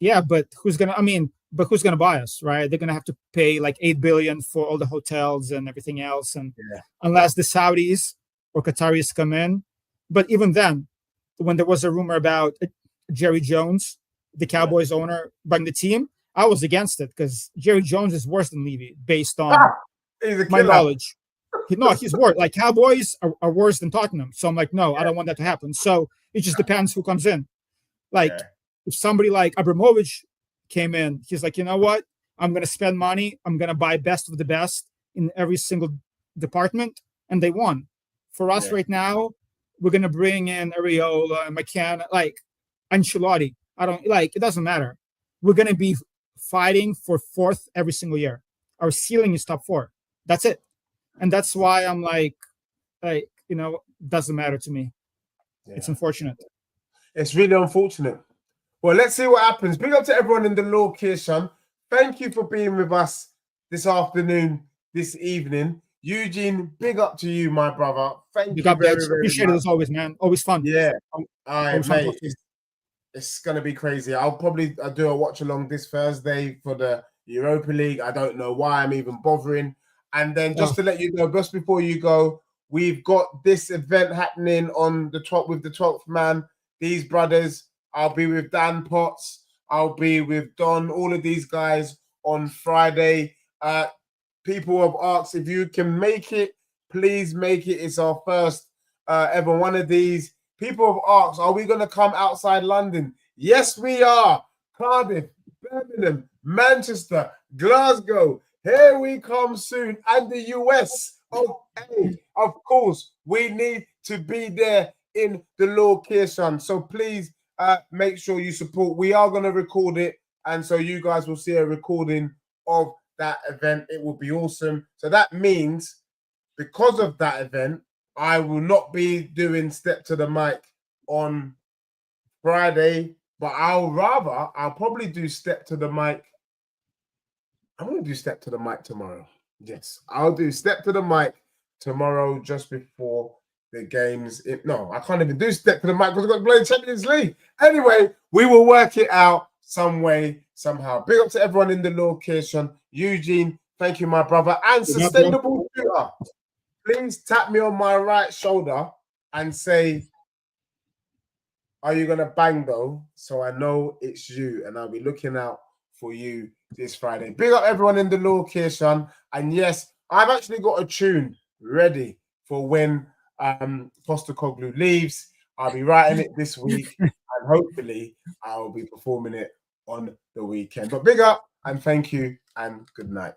Yeah, but who's gonna? I mean, but who's gonna buy us, right? They're gonna have to pay like 8 billion for all the hotels and everything else, and Yeah. unless the Saudis or Qataris come in. But even then, when there was a rumor about Jerry Jones, the Cowboys owner, buying the team, I was against it because Jerry Jones is worse than Levy, based on He's a my killer. knowledge. No, he's worse. Like Cowboys are worse than Tottenham. So I'm like, no, I don't want that to happen. So it just depends who comes in. Like if somebody like Abramovich came in, he's like, you know what? I'm gonna spend money. I'm gonna buy best of the best in every single department, and they won. For us right now, we're gonna bring in Areola, McCann, like Ancelotti. I don't like. It doesn't matter. We're gonna be fighting for fourth every single year. Our ceiling is top 4. That's it. And that's why I'm like, doesn't matter to me. Yeah. It's unfortunate. It's really unfortunate. Well, let's see what happens. Big up to everyone in the location. Thank you for being with us this afternoon, this evening. Eugene, big up to you, my brother. Thank you very, very appreciate much. It as always, man. Always fun. Yeah. All right, mate. It's going to be crazy. I'll do a watch along this Thursday for the Europa League. I don't know why I'm even bothering. And then just to let you know, just before you go, we've got this event happening on the 12th with the 12th man. These brothers, I'll be with Dan Potts. I'll be with Don, all of these guys on Friday. People have asked if you can make it, please make it. It's our first ever one of these. People have asked, are we going to come outside London? Yes, we are. Cardiff, Birmingham, Manchester, Glasgow. Here we come soon. And the US. Okay, of course, we need to be there in the location. So please make sure you support. We are going to record it. And so you guys will see a recording of that event. It will be awesome. So that means because of that event, I will not be doing Step to the Mic on Friday, but I'll probably do Step to the Mic. I'm going to do Step to the Mic tomorrow. Yes, I'll do Step to the Mic tomorrow just before the games. No, I can't even do Step to the Mic because I've got to play Champions League. Anyway, we will work it out some way, somehow. Big up to everyone in the location. Eugene, thank you, my brother. And Sustainable Shooter, please tap me on my right shoulder and say, are you going to bang though? So I know it's you, and I'll be looking out for you this Friday. Big up everyone in the location. And yes, I've actually got a tune ready for when Postecoglou leaves. I'll be writing it this week, and hopefully I'll be performing it on the weekend. But big up and thank you and good night.